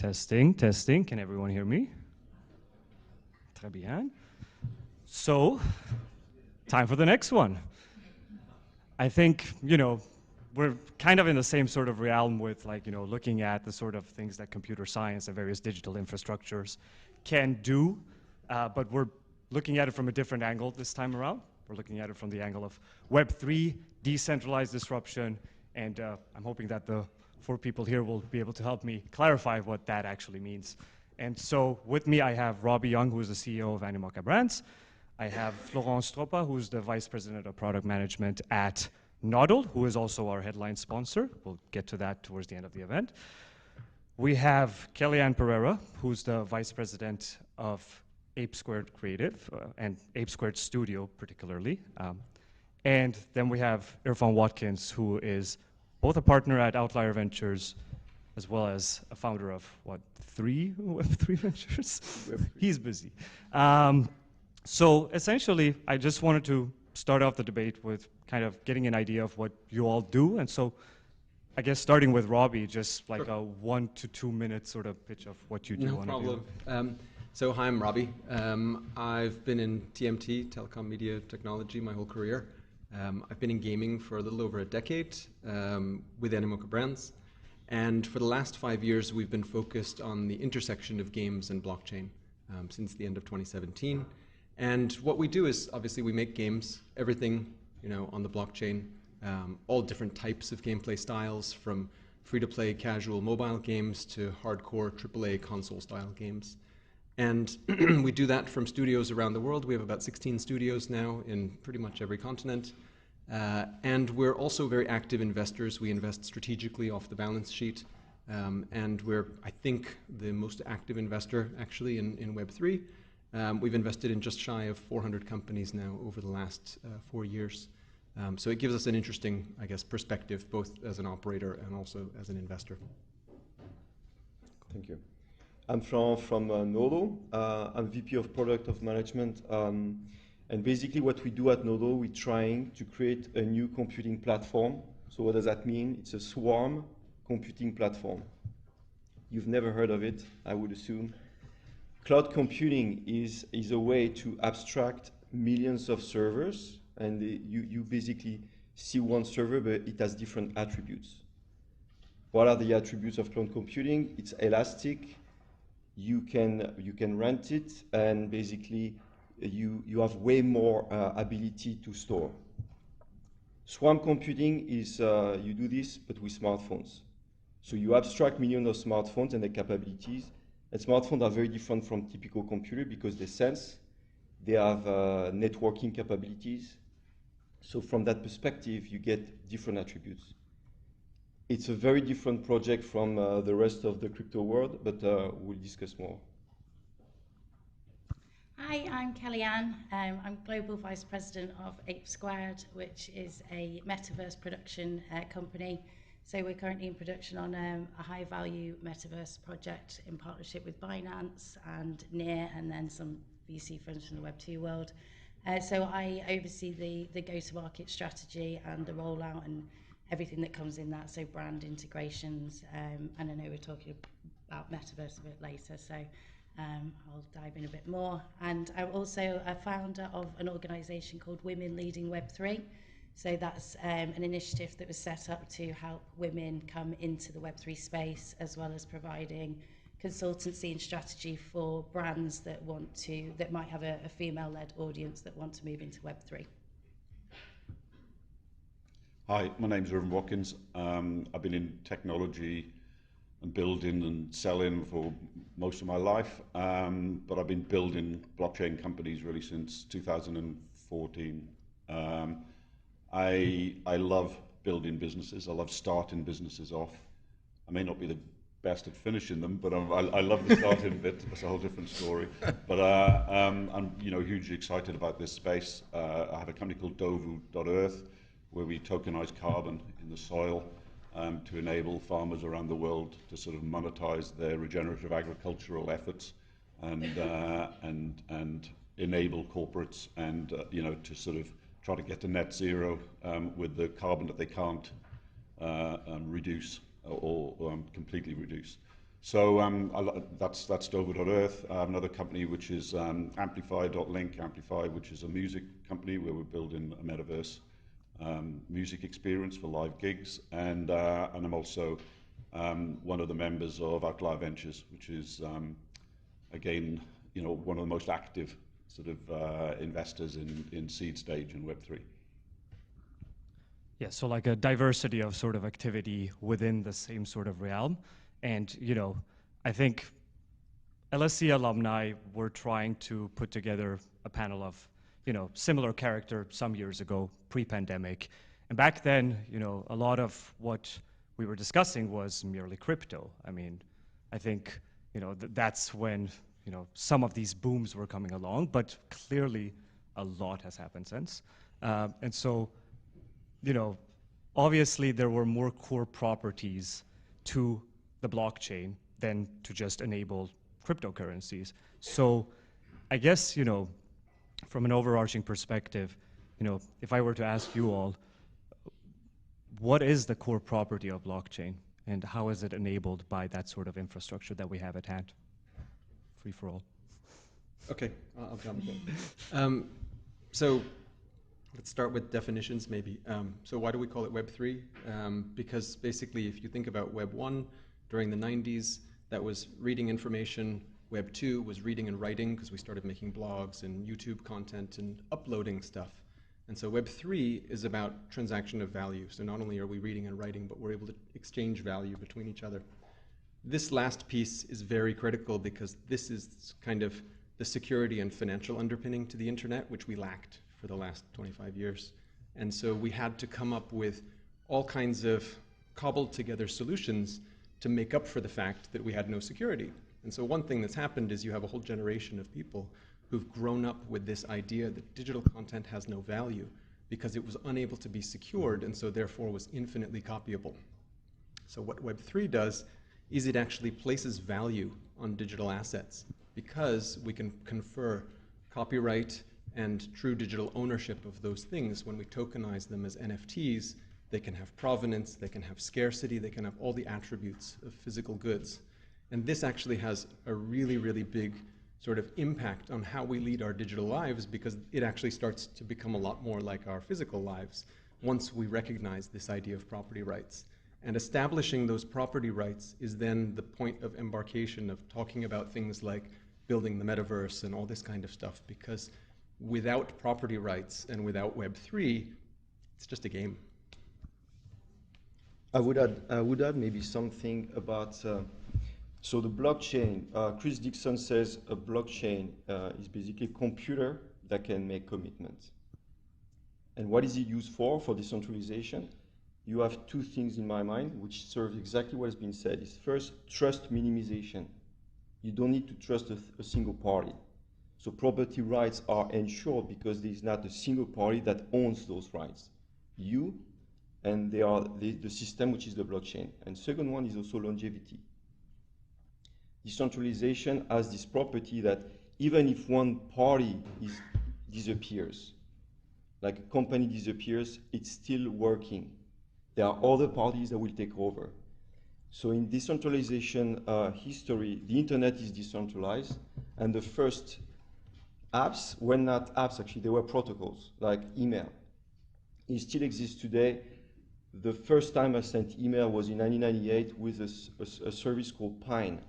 Testing, testing. Can everyone hear me? Très bien. So, time for the next one. I think, we're kind of in the same sort of realm with looking at the sort of things that computer science and various digital infrastructures can do, but we're looking at it from a different angle this time around. We're looking at it from the angle of Web3, decentralized disruption, and I'm hoping that the 4 people here will be able to help me clarify what that actually means. And so with me, I have Robbie Young, who is the CEO of Animoca Brands. I have Florent Stroppa, who's the Vice President of Product Management at Noddle, who is also our headline sponsor. We'll get to that towards the end of the event. We have Kellyanne Pereira, who's the Vice President of Ape Squared Creative, and Ape Squared Studio particularly. And then we have Irfan Watkins, who is both a partner at Outlier Ventures, as well as a founder of, 3 Web3 ventures? He's busy. So essentially, I just wanted to start off the debate with kind of getting an idea of what you all do. And so I guess starting with Robbie, just like a 1 to 2 minute sort of pitch of what you do. No problem. So hi, I'm Robbie. I've been in TMT, telecom media technology, my whole career. I've been in gaming for a little over a decade with Animoca Brands. And for the last 5 years, we've been focused on the intersection of games and blockchain since the end of 2017. And what we do is, obviously, we make games, everything on the blockchain, all different types of gameplay styles, from free-to-play casual mobile games to hardcore AAA console-style games. And we do that from studios around the world. We have about 16 studios now in pretty much every continent. And we're also very active investors. We invest strategically off the balance sheet. And we're, I think, the most active investor, actually, in Web3. We've invested in just shy of 400 companies now over the last 4 years. So it gives us an interesting, I guess, perspective, both as an operator and also as an investor. Thank you. I'm from Nodo. I'm VP of Product Management. And basically what we do at Nodo, we're trying to create a new computing platform. So what does that mean? It's a swarm computing platform. You've never heard of it, I would assume. Cloud computing is a way to abstract millions of servers, and you basically see one server, but it has different attributes. What are the attributes of cloud computing? It's elastic. You can rent it, and basically you have way more ability to store. Swarm computing is you do this, but with smartphones. So you abstract millions of smartphones and their capabilities. And smartphones are very different from typical computer because they sense, they have networking capabilities. So from that perspective, you get different attributes. It's a very different project from the rest of the crypto world, but we'll discuss more. Hi, I'm Kellyanne. I'm Global Vice President of Ape Squared, which is a MetaVerse production company. So we're currently in production on a high-value MetaVerse project in partnership with Binance and Near, and then some VC funds from the Web2 world. So I oversee the go-to-market strategy and the rollout and everything that comes in that, so brand integrations, and I know we're talking about MetaVerse a bit later, so I'll dive in a bit more. And I'm also a founder of an organisation called Women Leading Web3. So that's an initiative that was set up to help women come into the Web3 space, as well as providing consultancy and strategy for brands that might have a female-led audience that want to move into Web3. Hi, my name's Irfan Watkins. I've been in technology and building and selling for most of my life, but I've been building blockchain companies really since 2014. I love building businesses. I love starting businesses off. I may not be the best at finishing them, but I love the starting bit. That's a whole different story. But I'm hugely excited about this space. I have a company called Dovu.earth, where we tokenize carbon in the soil to enable farmers around the world to sort of monetize their regenerative agricultural efforts and enable corporates and to sort of try to get to net zero with the carbon that they can't reduce or completely reduce. So that's Dover.earth. Another company which is Amplify.link, Amplify, which is a music company where we're building a MetaVerse music experience for live gigs, and I'm also one of the members of Outlier Ventures, which is again, one of the most active sort of investors in seed stage and Web3. Yeah, so like a diversity of sort of activity within the same sort of realm. And, I think LSC alumni were trying to put together a panel of, similar character some years ago, pre-pandemic. And back then, a lot of what we were discussing was merely crypto. I mean, I think, that's when, some of these booms were coming along, but clearly a lot has happened since. And so, obviously there were more core properties to the blockchain than to just enable cryptocurrencies. So I guess, from an overarching perspective, if I were to ask you all, what is the core property of blockchain and how is it enabled by that sort of infrastructure that we have at hand? Free for all. Okay, I'll jump in. So let's start with definitions maybe. So why do we call it Web3? Because basically if you think about Web 1 during the 90s, that was reading information. Web 2 was reading and writing because we started making blogs and YouTube content and uploading stuff. And so Web 3 is about transaction of value. So not only are we reading and writing, but we're able to exchange value between each other. This last piece is very critical because this is kind of the security and financial underpinning to the internet, which we lacked for the last 25 years. And so we had to come up with all kinds of cobbled together solutions to make up for the fact that we had no security. And so one thing that's happened is you have a whole generation of people who've grown up with this idea that digital content has no value because it was unable to be secured and so therefore was infinitely copyable. So what Web3 does is it actually places value on digital assets because we can confer copyright and true digital ownership of those things. When we tokenize them as NFTs, they can have provenance, they can have scarcity, they can have all the attributes of physical goods. And this actually has a really, really big sort of impact on how we lead our digital lives because it actually starts to become a lot more like our physical lives once we recognize this idea of property rights. And establishing those property rights is then the point of embarkation of talking about things like building the metaverse and all this kind of stuff, because without property rights and without Web3, it's just a game. I would add maybe something about, so the blockchain, Chris Dixon says a blockchain is basically a computer that can make commitments. And what is it used for decentralization? You have two things in my mind which serve exactly what has been said. Is first, trust minimization. You don't need to trust a single party. So property rights are ensured because there is not a single party that owns those rights. You, and they are the system, which is the blockchain. And second one is also longevity. Decentralization has this property that even if one party disappears, like a company disappears, it's still working. There are other parties that will take over. So in decentralization history, the internet is decentralized, and the first apps were not apps, actually, they were protocols, like email. It still exists today. The first time I sent email was in 1998 with a service called Pine.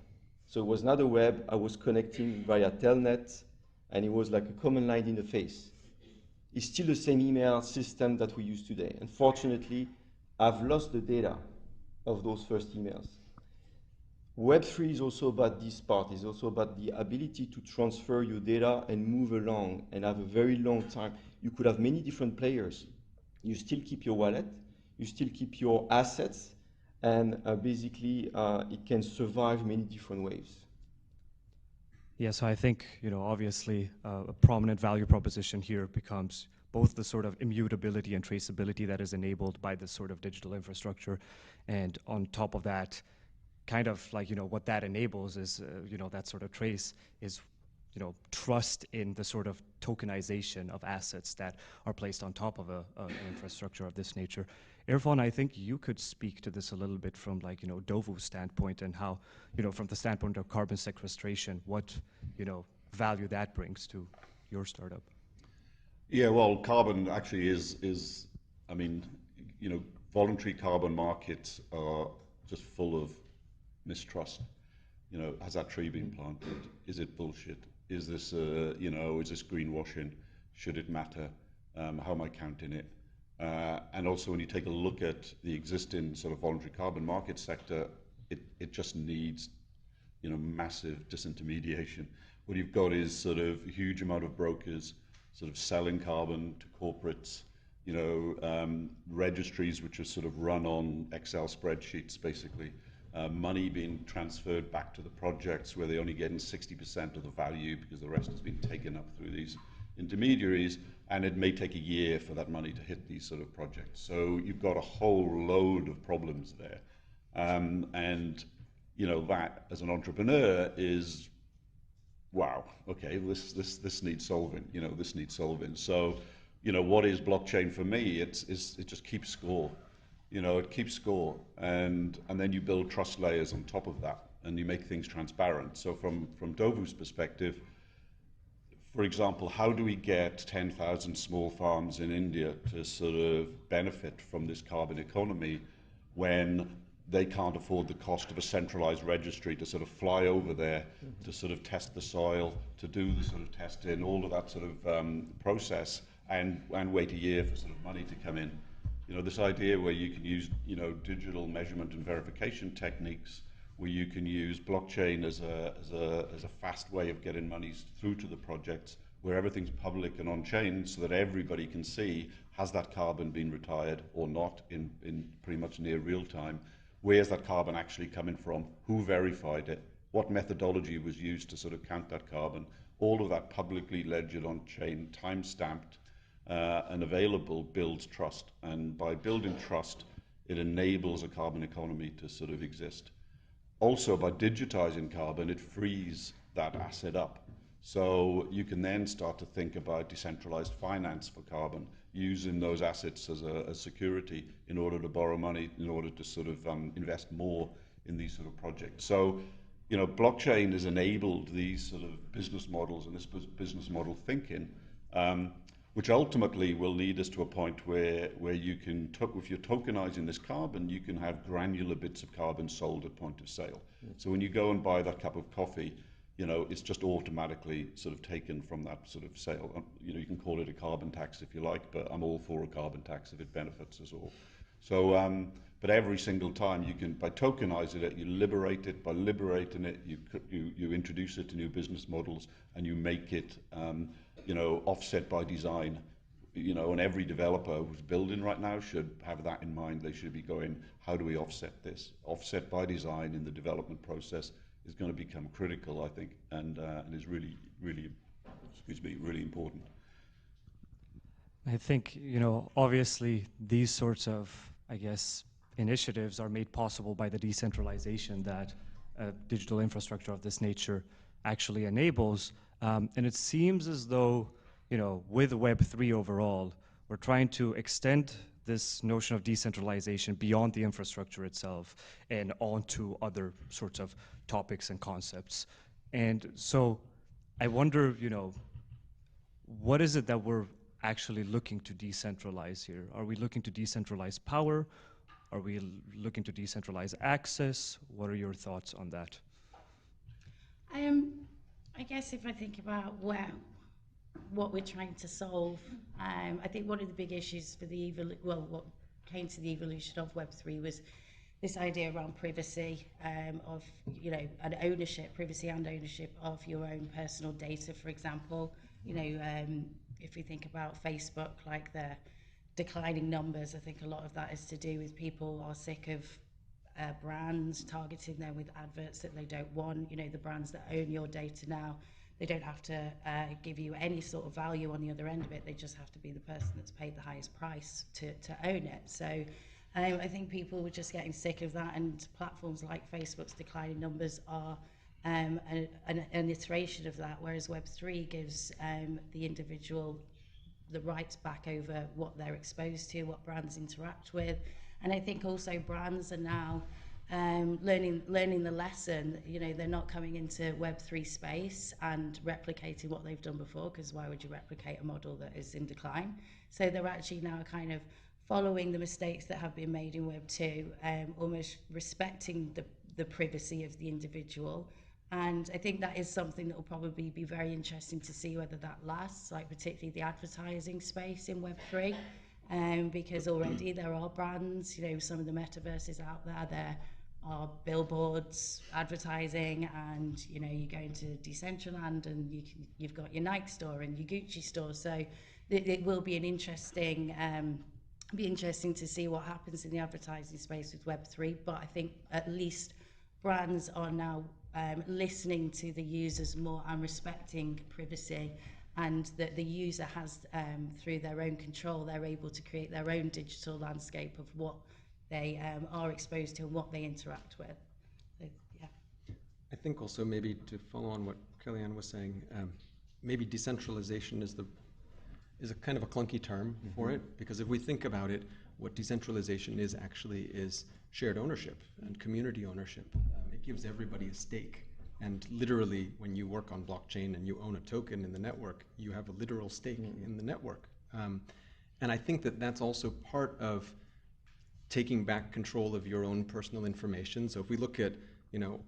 So it was not a web, I was connecting via Telnet, and it was like a command line interface. It's still the same email system that we use today. Unfortunately, I've lost the data of those first emails. Web3 is also about this part. It's also about the ability to transfer your data and move along and have a very long time. You could have many different players. You still keep your wallet, you still keep your assets, and basically it can survive many different ways. Yeah, so I think, obviously a prominent value proposition here becomes both the sort of immutability and traceability that is enabled by this sort of digital infrastructure. And on top of that, kind of like, what that enables is, that sort of trace is, trust in the sort of tokenization of assets that are placed on top of an infrastructure of this nature. Irfan, I think you could speak to this a little bit from like, Dovu's standpoint and how, from the standpoint of carbon sequestration, what, value that brings to your startup. Yeah, well, carbon actually is I mean, voluntary carbon markets are just full of mistrust. Has that tree been planted? Is it bullshit? Is this, is this greenwashing? Should it matter? How am I counting it? And also, when you take a look at the existing sort of voluntary carbon market sector, it just needs, massive disintermediation. What you've got is sort of a huge amount of brokers sort of selling carbon to corporates, registries which are sort of run on Excel spreadsheets, basically. Money being transferred back to the projects where they're only getting 60% of the value because the rest has been taken up through these intermediaries, and it may take a year for that money to hit these sort of projects. So you've got a whole load of problems there. And that as an entrepreneur is, wow, okay, this needs solving, this needs solving. So, what is blockchain for me? It just keeps score. It keeps score, and then you build trust layers on top of that, and you make things transparent. So from Dovu's perspective, for example, how do we get 10,000 small farms in India to sort of benefit from this carbon economy when they can't afford the cost of a centralized registry to sort of fly over there, to sort of test the soil, to do the sort of testing, all of that sort of process, and wait a year for sort of money to come in? This idea where you can use, digital measurement and verification techniques, where you can use blockchain as a fast way of getting monies through to the projects, where everything's public and on chain, so that everybody can see, has that carbon been retired or not in pretty much near real time? Where's that carbon actually coming from? Who verified it? What methodology was used to sort of count that carbon? All of that publicly ledgered on chain, time-stamped, and available, builds trust. And by building trust, it enables a carbon economy to sort of exist. Also, by digitizing carbon, it frees that asset up. So you can then start to think about decentralized finance for carbon, using those assets as a security in order to borrow money, in order to sort of invest more in these sort of projects. So, blockchain has enabled these sort of business models and this business model thinking, which ultimately will lead us to a point where you can, if you're tokenizing this carbon, you can have granular bits of carbon sold at point of sale. So when you go and buy that cup of coffee, it's just automatically sort of taken from that sort of sale. You can call it a carbon tax if you like, but I'm all for a carbon tax if it benefits us all. So, but every single time you can, by tokenizing it, you liberate it. By liberating it, you introduce it to new business models, and you make it, offset by design. And every developer who's building right now should have that in mind. They should be going, how do we offset this? Offset by design in the development process is going to become critical, I think, and is really, really, really important. I think, obviously these sorts of, I guess, initiatives are made possible by the decentralization that digital infrastructure of this nature actually enables. And it seems as though, with Web3 overall, we're trying to extend this notion of decentralization beyond the infrastructure itself and onto other sorts of topics and concepts. And so I wonder, what is it that we're actually looking to decentralize here? Are we looking to decentralize power? Are we looking to decentralize access? What are your thoughts on that? I guess if I think about what we're trying to solve, I think one of the big issues for what came to the evolution of Web3 was this idea around privacy, of an ownership, privacy and ownership of your own personal data. For example, if we think about Facebook, like the declining numbers, I think a lot of that is to do with people are sick of brands targeting them with adverts that they don't want. The brands that own your data now, they don't have to give you any sort of value on the other end of it. They just have to be the person that's paid the highest price to own it. So I think people were just getting sick of that, and platforms like Facebook's declining numbers are an iteration of that, whereas Web3 gives the individual the rights back over what they're exposed to, what brands interact with. And I think also brands are now learning the lesson. You know, they're not coming into Web3 space and replicating what they've done before, because why would you replicate a model that is in decline? So they're actually now kind of following the mistakes that have been made in Web2, almost respecting the privacy of the individual. And I think that is something that will probably be very interesting to see whether that lasts, like particularly the advertising space in Web3, because already there are brands, you know, some of the metaverses out there are billboards, advertising, and, you know, you go into Decentraland and you've got your Nike store and your Gucci store. So it will be an interesting to see what happens in the advertising space with Web3, but I think at least brands are now listening to the users more and respecting privacy, and that the user has, through their own control, they're able to create their own digital landscape of what they are exposed to and what they interact with. So, yeah. I think also maybe to follow on what Kellyanne was saying, maybe decentralization is a kind of a clunky term for it, because if we think about it, what decentralization is actually is shared ownership and community ownership. It gives everybody a stake. And literally, when you work on blockchain and you own a token in the network, you have a literal stake in the network. And I think that that's also part of taking back control of your own personal information. So if we look at, you know,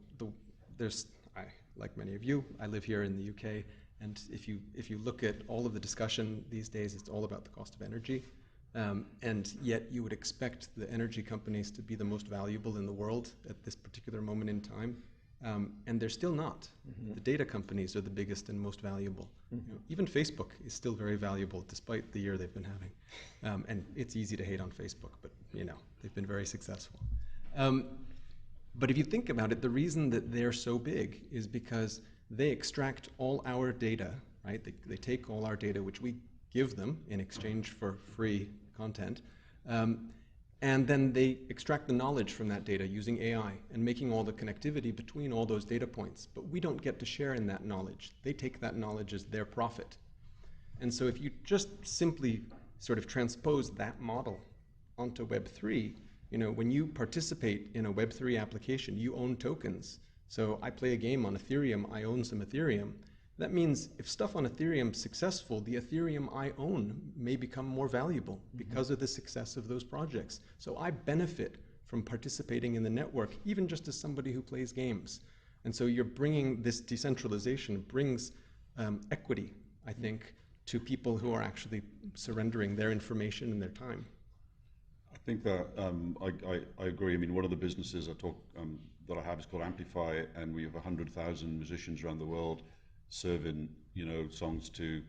like many of you, I live here in the UK, and if you look at all of the discussion these days, it's all about the cost of energy. And yet you would expect the energy companies to be the most valuable in the world at this particular moment in time. And they're still not. The data companies are the biggest and most valuable. You know, even Facebook is still very valuable despite the year they've been having. And it's easy to hate on Facebook, but you know, they've been very successful. But if you think about it, the reason that they're so big is because they extract all our data, right? They take all our data, which we give them in exchange for free content, and then they extract the knowledge from that data using AI and making all the connectivity between all those data points. But we don't get to share in that knowledge. They take that knowledge as their profit. And so if you just simply sort of transpose that model onto Web3, you know, when you participate in a Web3 application, you own tokens. So I play a game on Ethereum, I own some Ethereum. That means if stuff on Ethereum is successful, the Ethereum I own may become more valuable because of the success of those projects. So I benefit from participating in the network, even just as somebody who plays games. And so you're bringing this decentralization, brings equity, I think, to people who are actually surrendering their information and their time. I think that I agree. I mean, one of the businesses that I have is called Amplify, and we have 100,000 musicians around the world serving, you know, songs to,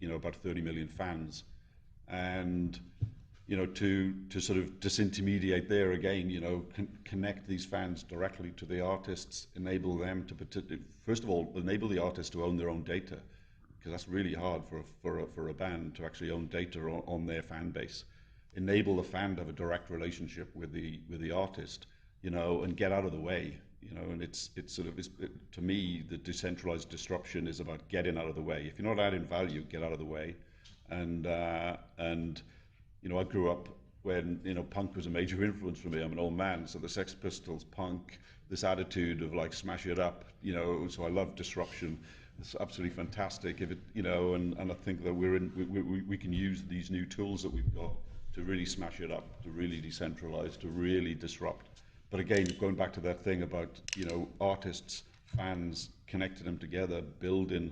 you know, about 30 million fans. And, you know, to sort of disintermediate there again, you know, connect these fans directly to the artists, enable them to, first of all, enable the artists to own their own data, because that's really hard for a band to actually own data on their fan base. Enable the fan to have a direct relationship with the artist, you know, and get out of the way. You know, and it's sort of, to me, the decentralized disruption is about getting out of the way. If you're not adding value, get out of the way. And you know, I grew up when, you know, punk was a major influence for me. I'm an old man, so the Sex Pistols, punk, this attitude of like smash it up, you know. So I love disruption. It's absolutely fantastic. If it, you know, and I think that we can use these new tools that we've got to really smash it up, to really decentralize, to really disrupt. But again, going back to that thing about, you know, artists, fans, connecting them together, building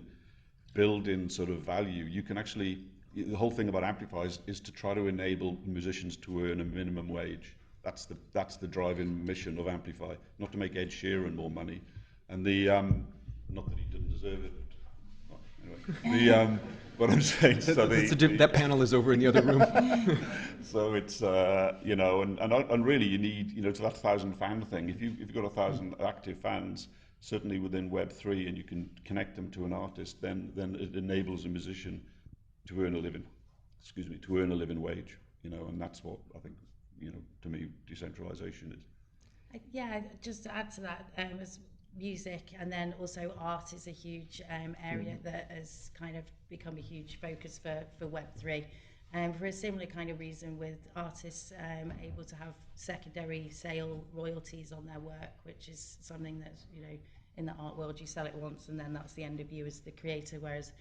sort of value. You can actually, the whole thing about Amplify is to try to enable musicians to earn a minimum wage. That's the driving mission of Amplify, not to make Ed Sheeran more money. And not that he didn't deserve it. Anyway, what I'm saying, so that panel is over in the other room. So it's you know, and really you need, you know, to that 1,000 fan thing. If you've got 1,000 active fans, certainly within Web3, and you can connect them to an artist, then it enables a musician to earn a living. To earn a living wage. You know, and that's what I think, you know, to me, decentralization is. Yeah, just to add to that, as music, and then also art is a huge area that has kind of become a huge focus for Web3. For a similar kind of reason, with artists able to have secondary sale royalties on their work, which is something that's, you know, in the art world, you sell it once and then that's the end of you as the creator, whereas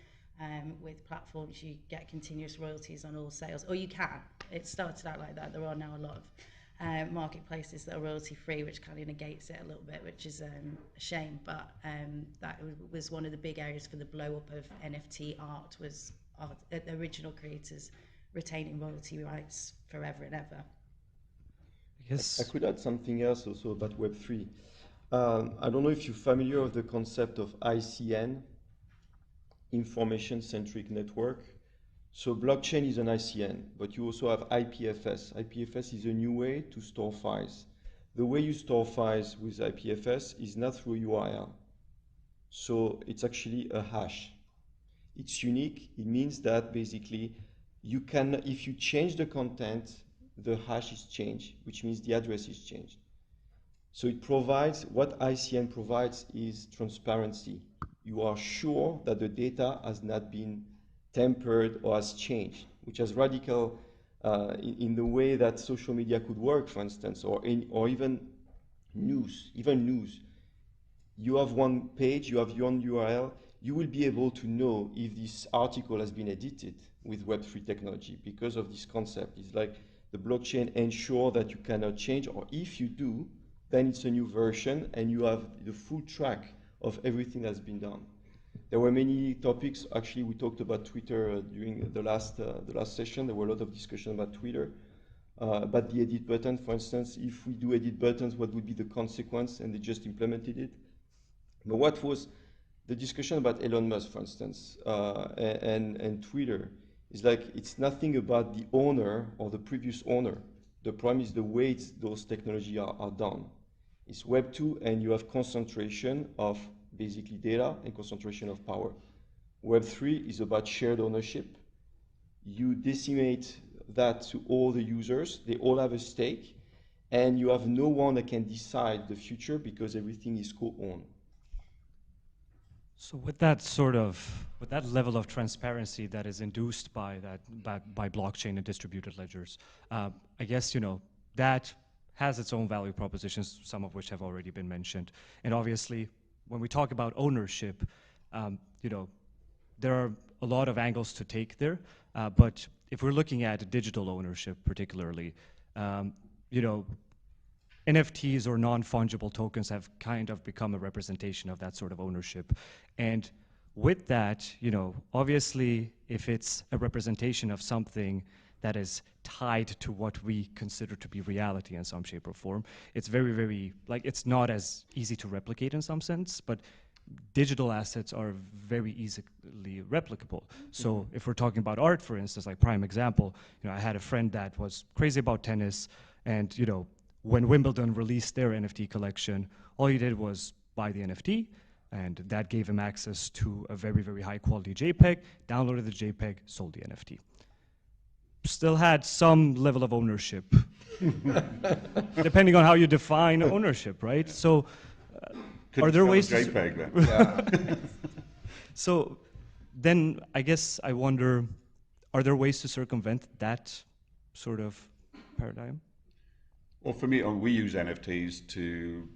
with platforms you get continuous royalties on all sales, or you can. It started out like that. There are now a lot of marketplaces that are royalty free, which kind of negates it a little bit, which is a shame, but that was one of the big areas for the blow up of NFT art, was art, the original creators retaining royalty rights forever and ever. Yes. I could add something else also about Web3. I don't know if you're familiar with the concept of ICN, information-centric network. So blockchain is an ICN, but you also have IPFS. IPFS is a new way to store files. The way you store files with IPFS is not through URL. So it's actually a hash. It's unique. It means that basically you can, if you change the content, the hash is changed, which means the address is changed. So it provides, what ICN provides is transparency. You are sure that the data has not been tempered or has changed, which is radical in the way that social media could work, for instance, or even news. You have one page, you have your own URL, you will be able to know if this article has been edited with Web3 technology because of this concept. It's like the blockchain ensures that you cannot change, or if you do, then it's a new version and you have the full track of everything that's been done. There were many topics. Actually, we talked about Twitter during the last session. There were a lot of discussion about Twitter, about the edit button, for instance. If we do edit buttons, what would be the consequence? And they just implemented it. But what was the discussion about Elon Musk, for instance, and Twitter? Is like, it's nothing about the owner or the previous owner. The problem is the way those technologies are done. It's Web 2, and you have concentration of basically data and concentration of power. Web 3 is about shared ownership. You decimate that to all the users. They all have a stake, and you have no one that can decide the future because everything is co-owned. So with that level of transparency that is induced by blockchain and distributed ledgers, I guess, you know, that has its own value propositions, some of which have already been mentioned. And obviously, when we talk about ownership, you know, there are a lot of angles to take there. But if we're looking at digital ownership particularly, you know, NFTs or non-fungible tokens have kind of become a representation of that sort of ownership. And with that, you know, obviously, if it's a representation of something that is tied to what we consider to be reality in some shape or form, it's very, very, like, it's not as easy to replicate in some sense, but digital assets are very easily replicable. So if we're talking about art, for instance, like prime example, you know, I had a friend that was crazy about tennis, and, you know, when Wimbledon released their NFT collection, all he did was buy the NFT, and that gave him access to a very, very high quality JPEG, downloaded the JPEG, sold the NFT. Still had some level of ownership, depending on how you define ownership, right? So are there ways to... JPEG then? Yeah. So then I guess I wonder, are there ways to circumvent that sort of paradigm? Well, for me, we use NFTs to,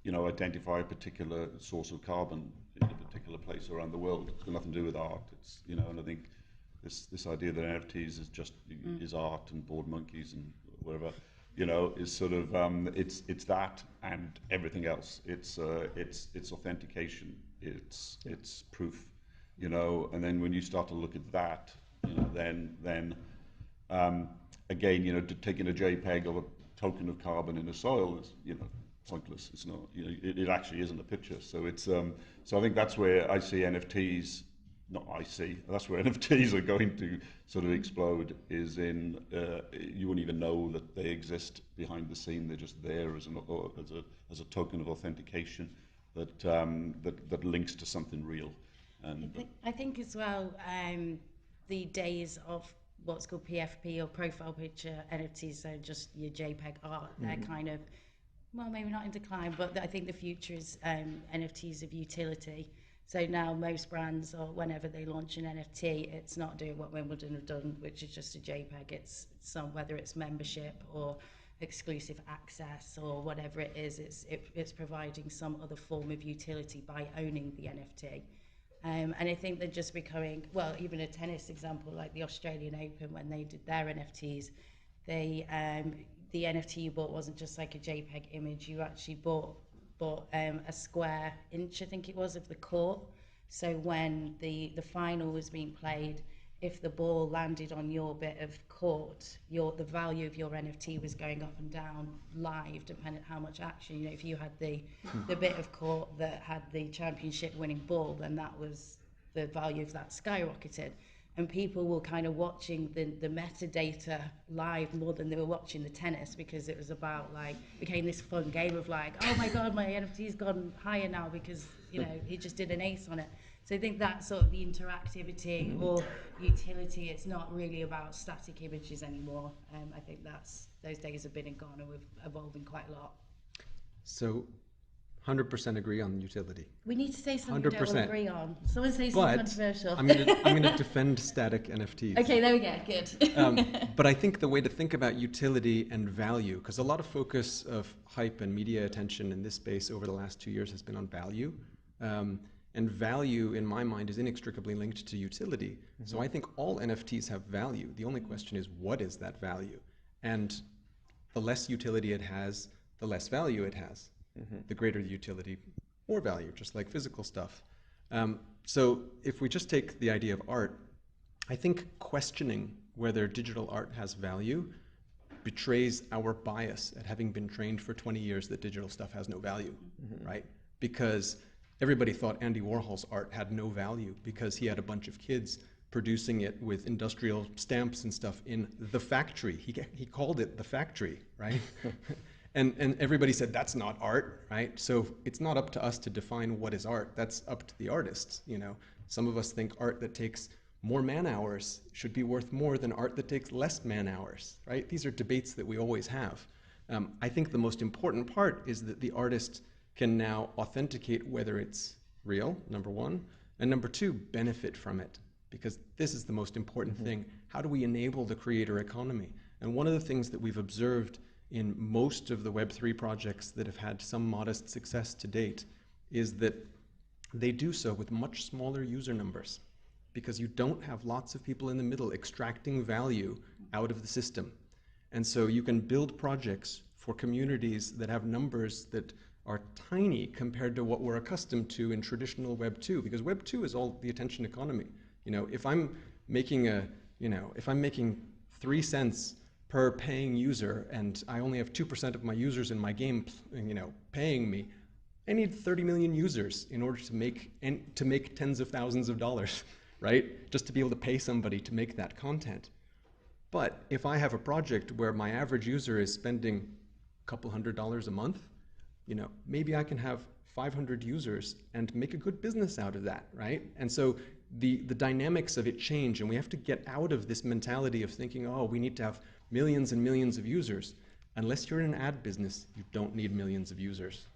you know, identify a particular source of carbon in a particular place around the world. It's got nothing to do with art. It's, you know, and I think this idea that NFTs is just is art and bored monkeys and whatever, you know, is sort of it's that and everything else. It's authentication. It's proof, you know. And then when you start to look at that, you know, then again, you know, taking a JPEG of a token of carbon in the soil is, you know, pointless. It's not, you know, it actually isn't a picture. So it's so I think that's where I see NFTs. That's where NFTs are going to sort of explode, is in you won't even know that they exist behind the scene. They're just there as a token of authentication that links to something real. And I think as well, the days of what's called PFP or profile picture NFTs, so just your JPEG art, they're kind of Well, maybe not in decline, but I think the future is NFTs of utility. So now most brands, or whenever they launch an NFT, it's not doing what Wimbledon have done, which is just a JPEG. It's some, whether it's membership or exclusive access or whatever it is, it's providing some other form of utility by owning the NFT. And I think they're just becoming, well, even a tennis example like the Australian Open, when they did their NFTs, they the NFT you bought wasn't just like a JPEG image. You actually bought a square inch, I think it was, of the court. So when the final was being played, if the ball landed on your bit of court, the value of your NFT was going up and down live, depending on how much action. You know, if you had the bit of court that had the championship winning ball, then that was the value of that skyrocketed. And people were kind of watching the metadata live more than they were watching the tennis, because it was about, like, became this fun game of like, oh my God, my NFT's gone higher now because, you know, he just did an ace on it. So I think that's sort of the interactivity or utility. It's not really about static images anymore. I think those days have been and gone, and we're evolving quite a lot. So 100% agree on utility. We need to say something we don't 100%. agree on. Someone say something But controversial. I'm gonna defend static NFTs. Okay, there we go. Good. But I think the way to think about utility and value, because a lot of focus of hype and media attention in this space over the last 2 years has been on value. And value, in my mind, is inextricably linked to utility. So I think all NFTs have value. The only question is, what is that value? And the less utility it has, the less value it has. The greater the utility, more value, just like physical stuff. So if we just take the idea of art, I think questioning whether digital art has value betrays our bias at having been trained for 20 years that digital stuff has no value, right? Because everybody thought Andy Warhol's art had no value because he had a bunch of kids producing it with industrial stamps and stuff in the factory. He called it the factory, right? And everybody said, that's not art, right? So it's not up to us to define what is art. That's up to the artists, you know. Some of us think art that takes more man hours should be worth more than art that takes less man hours, right? These are debates that we always have. I think the most important part is that the artist can now authenticate whether it's real, number one, and number two, benefit from it, because this is the most important thing. How do we enable the creator economy? And one of the things that we've observed in most of the Web3 projects that have had some modest success to date is that they do so with much smaller user numbers, because you don't have lots of people in the middle extracting value out of the system. And so you can build projects for communities that have numbers that are tiny compared to what we're accustomed to in traditional Web 2, because Web 2 is all the attention economy. You know, if I'm making 3 cents per paying user and I only have 2% of my users in my game, you know, paying me, I need 30 million users in order to make tens of thousands of dollars, right? Just to be able to pay somebody to make that content. But if I have a project where my average user is spending a couple $100 a month, you know, maybe I can have 500 users and make a good business out of that, right? And so the dynamics of it change, and we have to get out of this mentality of thinking, oh, we need to have millions and millions of users. Unless you're in an ad business, you don't need millions of users.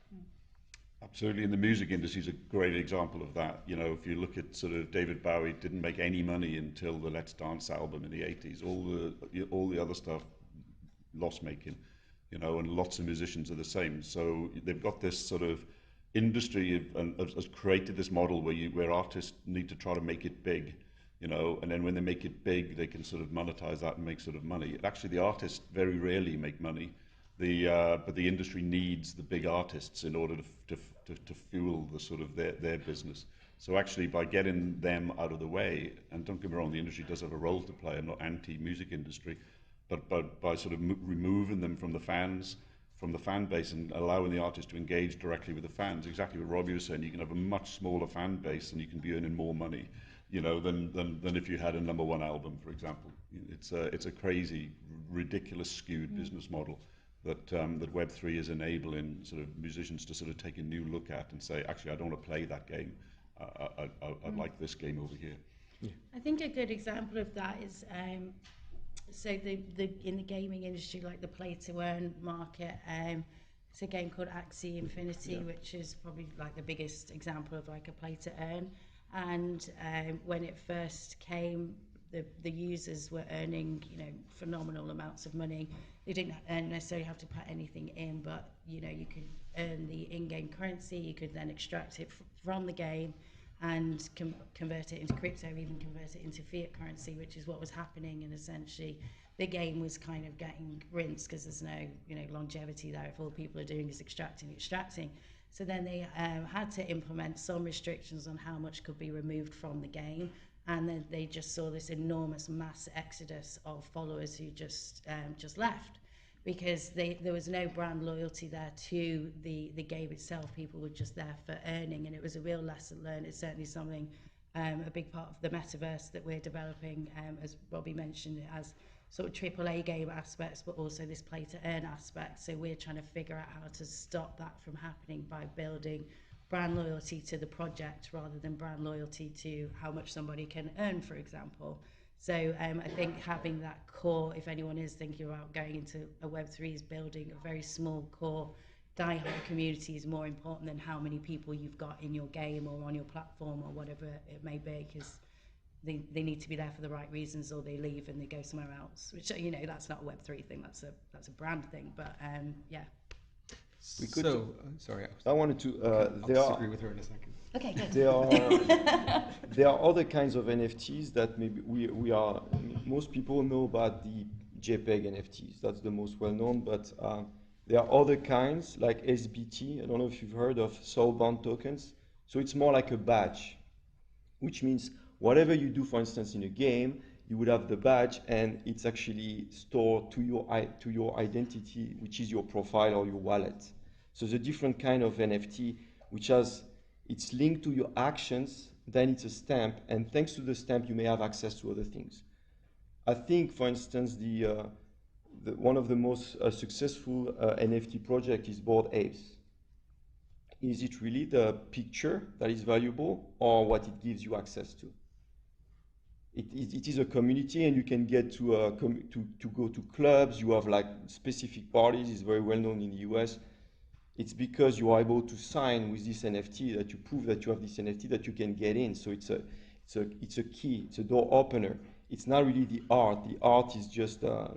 Absolutely, and the music industry is a great example of that. You know, if you look at sort of David Bowie didn't make any money until the Let's Dance album in the 80s. All the other stuff, loss making. You know, and lots of musicians are the same. So they've got this sort of industry and has created this model where artists need to try to make it big, you know, and then when they make it big, they can sort of monetize that and make sort of money. Actually, the artists very rarely make money, but the industry needs the big artists in order to fuel the sort of their business. So actually, by getting them out of the way, and don't get me wrong, the industry does have a role to play. I'm not anti-music industry. But by sort of removing them from the fans, from the fan base, and allowing the artist to engage directly with the fans, exactly what Robbie was saying, you can have a much smaller fan base and you can be earning more money, you know, than if you had a #1 album, for example. It's a crazy, ridiculous, skewed business model that Web3 is enabling sort of musicians to sort of take a new look at and say, actually, I don't want to play that game. I like this game over here. Yeah. I think a good example of that is. So in the gaming industry, like the play to earn market, It's a game called Axie Infinity, which is probably like the biggest example of like a play to earn. And when it first came, the users were earning, phenomenal amounts of money. They didn't necessarily have to put anything in, but you could earn the in-game currency. You could then extract it from the game and convert it into crypto, even convert it into fiat currency, which is what was happening. And essentially, the game was kind of getting rinsed because there's no, longevity there if all people are doing is extracting. So then they had to implement some restrictions on how much could be removed from the game. And then they just saw this enormous mass exodus of followers who just left because there was no brand loyalty there to the game itself. People were just there for earning, and it was a real lesson learned. It's certainly something, a big part of the MetaVerse that we're developing, as Robbie mentioned, it has sort of AAA game aspects, but also this play to earn aspect. So we're trying to figure out how to stop that from happening by building brand loyalty to the project rather than brand loyalty to how much somebody can earn, for example. So I think having that core, if anyone is thinking about going into a Web3, is building a very small core die-hard community is more important than how many people you've got in your game or on your platform or whatever it may be, because they need to be there for the right reasons, or they leave and they go somewhere else, which, that's not a Web3 thing, that's a brand thing, but yeah. We could sorry. I wanted to. I'll disagree with her in a second. Okay, good. There are other kinds of NFTs that maybe we are. Most people know about the JPEG NFTs. That's the most well known. But there are other kinds like SBT. I don't know if you've heard of soulbound tokens. So it's more like a badge, which means whatever you do, for instance, in a game, you would have the badge, and it's actually stored to your identity, which is your profile or your wallet. So it's a different kind of NFT, which it's linked to your actions, then it's a stamp, and thanks to the stamp, you may have access to other things. I think, for instance, one of the most successful NFT project is Bored Apes. Is it really the picture that is valuable, or what it gives you access to? It is a community, and you can get to go to clubs. You have like specific parties. It's very well known in the US. It's because you are able to sign with this NFT that you prove that you have this NFT that you can get in. So it's a key. It's a door opener. It's not really the art. The art is just a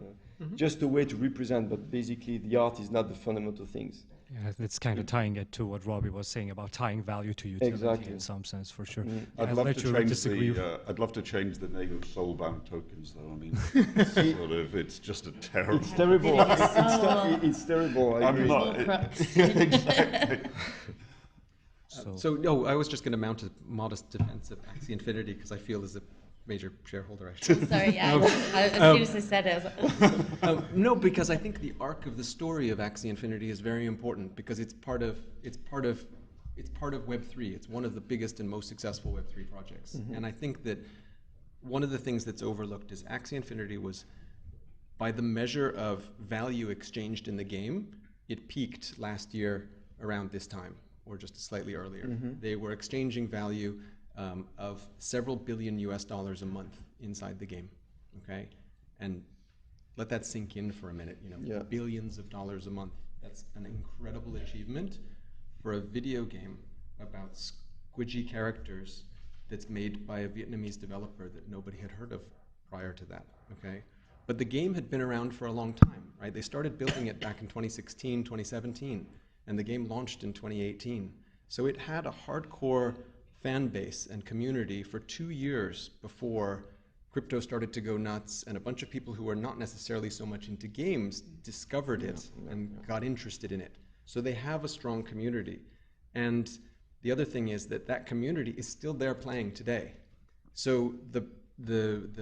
way to represent, but basically the art is not the fundamental things. Yeah, it's kind of tying it to what Robbie was saying about tying value to utility Exactly. in some sense, for sure. I'd love to change the name of soulbound tokens, though. I mean, it's just a terrible. It's terrible. It's terrible. I agree. Exactly. So no, I was just going to mount a modest defense of Axie Infinity because I feel as a major shareholder, actually. Sorry, yeah. As soon as I said it, I was like, no, because I think the arc of the story of Axie Infinity is very important because it's part of Web3. It's one of the biggest and most successful Web3 projects. Mm-hmm. And I think that one of the things that's overlooked is Axie Infinity was, by the measure of value exchanged in the game, it peaked last year around this time, or just slightly earlier. Mm-hmm. They were exchanging value of several billion US dollars a month inside the game, okay? And let that sink in for a minute, billions of dollars a month. That's an incredible achievement for a video game about squidgy characters that's made by a Vietnamese developer that nobody had heard of prior to that, okay? But the game had been around for a long time, right? They started building it back in 2016, 2017, and the game launched in 2018. So it had a hardcore fan base and community for 2 years before crypto started to go nuts, and a bunch of people who were not necessarily so much into games discovered it and got interested in it. So they have a strong community. And the other thing is that community is still there playing today. So the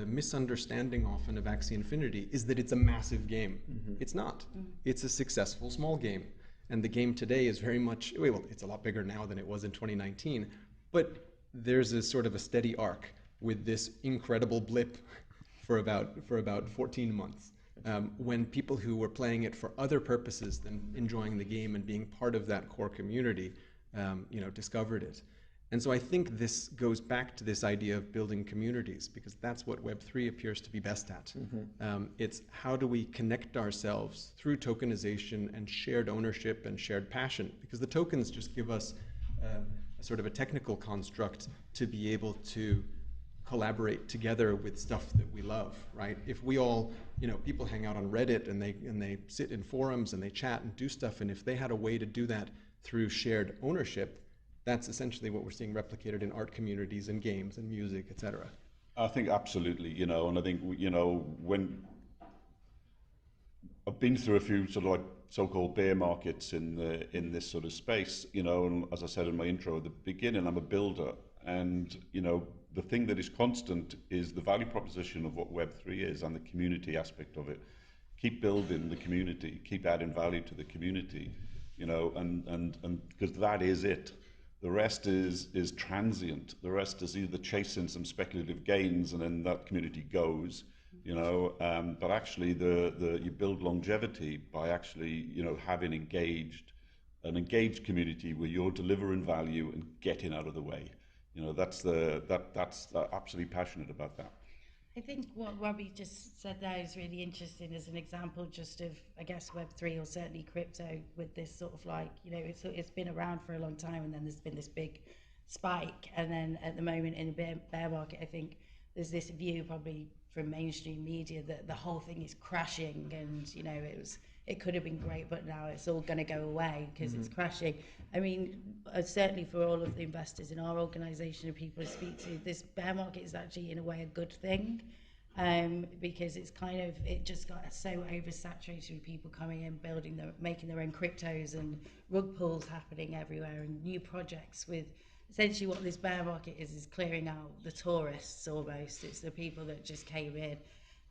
misunderstanding often of Axie Infinity is that it's a massive game. Mm-hmm. It's not. Mm-hmm. It's a successful small game. And the game today is very much, well, it's a lot bigger now than it was in 2019, but there's a sort of a steady arc with this incredible blip for about 14 months when people who were playing it for other purposes than enjoying the game and being part of that core community, discovered it. And so I think this goes back to this idea of building communities, because that's what Web3 appears to be best at. It's how do we connect ourselves through tokenization and shared ownership and shared passion, because the tokens just give us a sort of a technical construct to be able to collaborate together with stuff that we love, right? If we all, people hang out on Reddit and they sit in forums and they chat and do stuff, and if they had a way to do that through shared ownership, that's essentially what we're seeing replicated in art communities and games and music, etc. I think absolutely, and I think, when I've been through a few sort of like so-called bear markets in this sort of space, and as I said in my intro at the beginning, I'm a builder, and the thing that is constant is the value proposition of what Web3 is and the community aspect of it. Keep building the community, keep adding value to the community, and because that is it. The rest is transient. The rest is either chasing some speculative gains and then that community goes, but actually you build longevity by actually, having an engaged community where you're delivering value and getting out of the way. That's absolutely passionate about that. I think what Robbie just said there is really interesting as an example just of, I guess, Web3 or certainly crypto with this sort of like, it's been around for a long time and then there's been this big spike. And then at the moment in a bear market, I think there's this view probably from mainstream media that the whole thing is crashing and, it could have been great, but now it's all going to go away because it's crashing. I mean, certainly for all of the investors in our organisation and people to speak to, this bear market is actually in a way a good thing, because it's it just got so oversaturated with people coming in, making their own cryptos and rug pulls happening everywhere and new projects with essentially what this bear market is clearing out the tourists almost. It's the people that just came in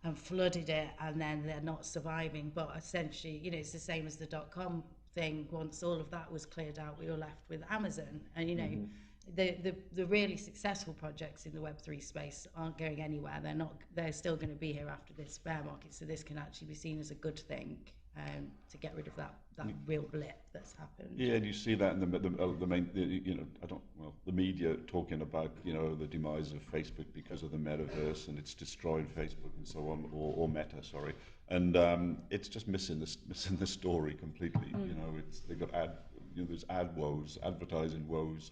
and flooded it and then they're not surviving, but essentially it's the same as the .com thing. Once all of that was cleared out, we were left with Amazon, and the really successful projects in the Web3 space aren't going anywhere. They're still going to be here after this bear market, so this can actually be seen as a good thing, to get rid of that real blip that's happened. Yeah, and you see that in the main, the media talking about, the demise of Facebook because of the MetaVerse and it's destroyed Facebook and so on, or Meta, sorry, and it's just missing the story completely. They've got there's ad woes, advertising woes,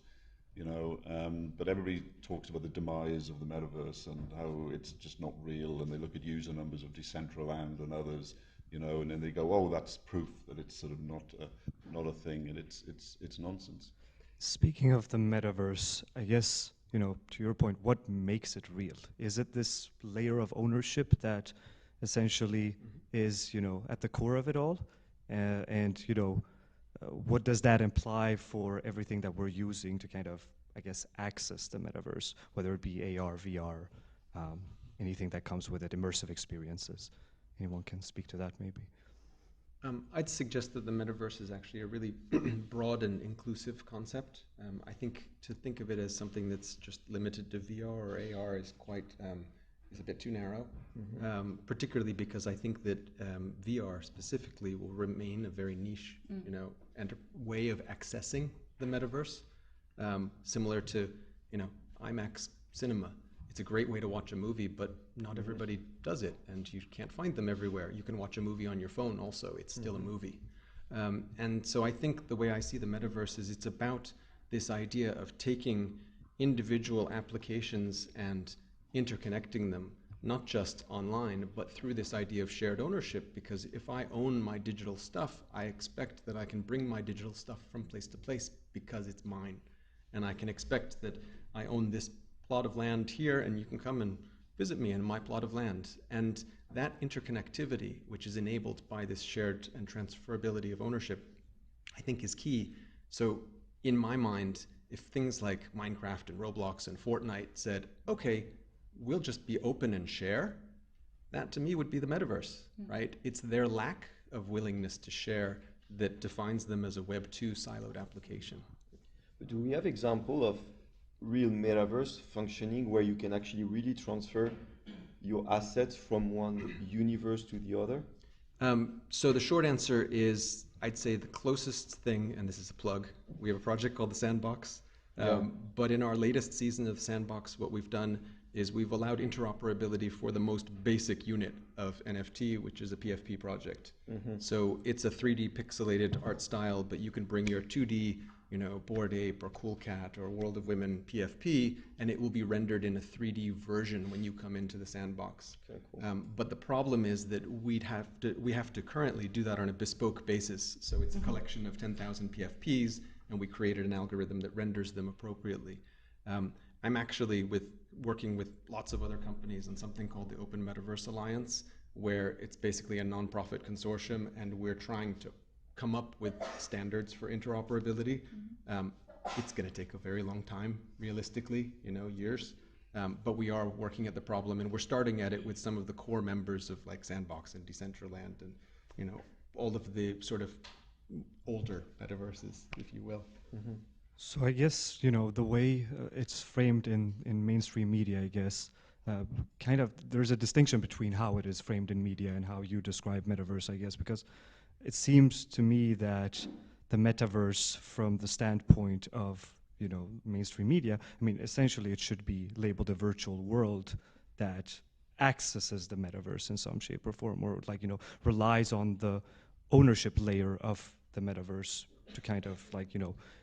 but everybody talks about the demise of the MetaVerse and how it's just not real, and they look at user numbers of Decentraland and others. And then they go, oh, that's proof that it's sort of not a thing, and it's nonsense. Speaking of the metaverse, I guess, to your point, what makes it real? Is it this layer of ownership that essentially is, at the core of it all? And what does that imply for everything that we're using to kind of, I guess, access the metaverse, whether it be AR, VR, anything that comes with it, immersive experiences? Anyone can speak to that, maybe? I'd suggest that the metaverse is actually a really broad and inclusive concept. I think to think of it as something that's just limited to VR or AR is is a bit too narrow, particularly because I think that VR specifically will remain a very niche, way of accessing the metaverse, similar to, IMAX cinema. It's a great way to watch a movie, but not everybody does it, and you can't find them everywhere. You can watch a movie on your phone also. It's still a movie. And so I think the way I see the metaverse is it's about this idea of taking individual applications and interconnecting them, not just online, but through this idea of shared ownership, because if I own my digital stuff, I expect that I can bring my digital stuff from place to place because it's mine. And I can expect that I own this plot of land here, and you can come and visit me in my plot of land. And that interconnectivity, which is enabled by this shared and transferability of ownership, I think is key. So in my mind, if things like Minecraft and Roblox and Fortnite said, okay, we'll just be open and share, that to me would be the metaverse, right? It's their lack of willingness to share that defines them as a Web 2 siloed application. But do we have example of real metaverse functioning where you can actually really transfer your assets from one universe to the other? So the short answer is, I'd say the closest thing, and this is a plug, we have a project called The Sandbox, Yeah. But in our latest season of Sandbox, what we've done is we've allowed interoperability for the most basic unit of NFT, which is a PFP project. So it's a 3D pixelated art style, but you can bring your 2D, Bored Ape or Cool Cat or World of Women PFP, and it will be rendered in a 3D version when you come into the sandbox. Okay, cool. But the problem is that we have to currently do that on a bespoke basis. So it's a collection of 10,000 PFPs, and we created an algorithm that renders them appropriately. I'm actually working with lots of other companies on something called the Open Metaverse Alliance, where it's basically a nonprofit consortium, and we're trying to come up with standards for interoperability. It's going to take a very long time, realistically, years. But we are working at the problem, and we're starting at it with some of the core members of like Sandbox and Decentraland and all of the sort of older metaverses, if you will. So I guess, the way it's framed in mainstream media, I guess, kind of there's a distinction between how it is framed in media and how you describe metaverse, I guess, because it seems to me that the metaverse, from the standpoint of, mainstream media, I mean, essentially it should be labeled a virtual world that accesses the metaverse in some shape or form, or like, relies on the ownership layer of the metaverse to kind of like,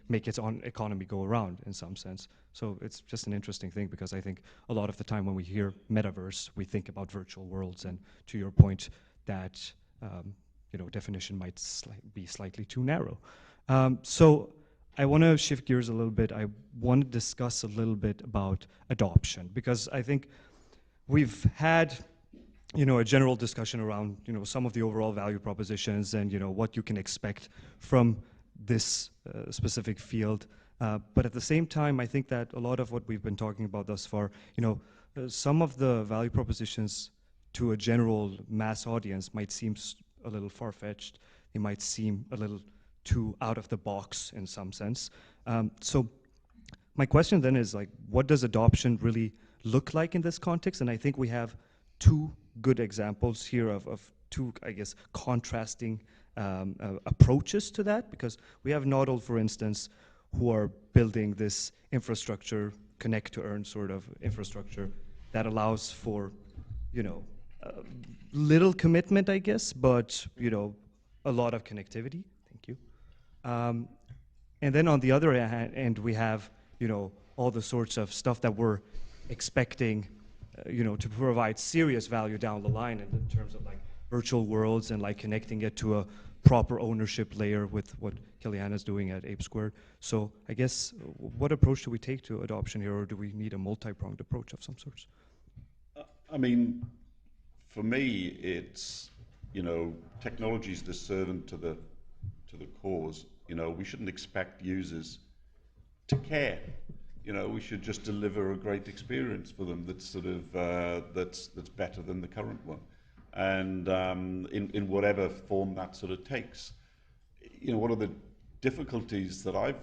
make its own economy go around in some sense. So it's just an interesting thing, because I think a lot of the time when we hear metaverse, we think about virtual worlds, and to your point, that definition might be slightly too narrow. So I want to shift gears a little bit. I want to discuss a little bit about adoption, because I think we've had a general discussion around some of the overall value propositions and what you can expect from this specific field. But at the same time, I think that a lot of what we've been talking about thus far, some of the value propositions to a general mass audience might seem a little far-fetched. They might seem a little too out of the box in some sense. So my question then is, like, what does adoption really look like in this context? And I think we have two good examples here of two, I guess, contrasting approaches to that, because we have Nodal, for instance, who are building this infrastructure, connect to earn sort of infrastructure that allows for, little commitment, I guess, but, a lot of connectivity. Thank you. And then on the other hand, we have, all the sorts of stuff that we're expecting, to provide serious value down the line in terms of like virtual worlds and like connecting it to a proper ownership layer with what Kellyanne is doing at Ape Squared. So I guess, what approach do we take to adoption here, or do we need a multi-pronged approach of some sorts? I mean, for me, it's, technology is the servant to the cause. We shouldn't expect users to care. We should just deliver a great experience for them that's sort of that's better than the current one, and in whatever form that sort of takes. One of the difficulties that I've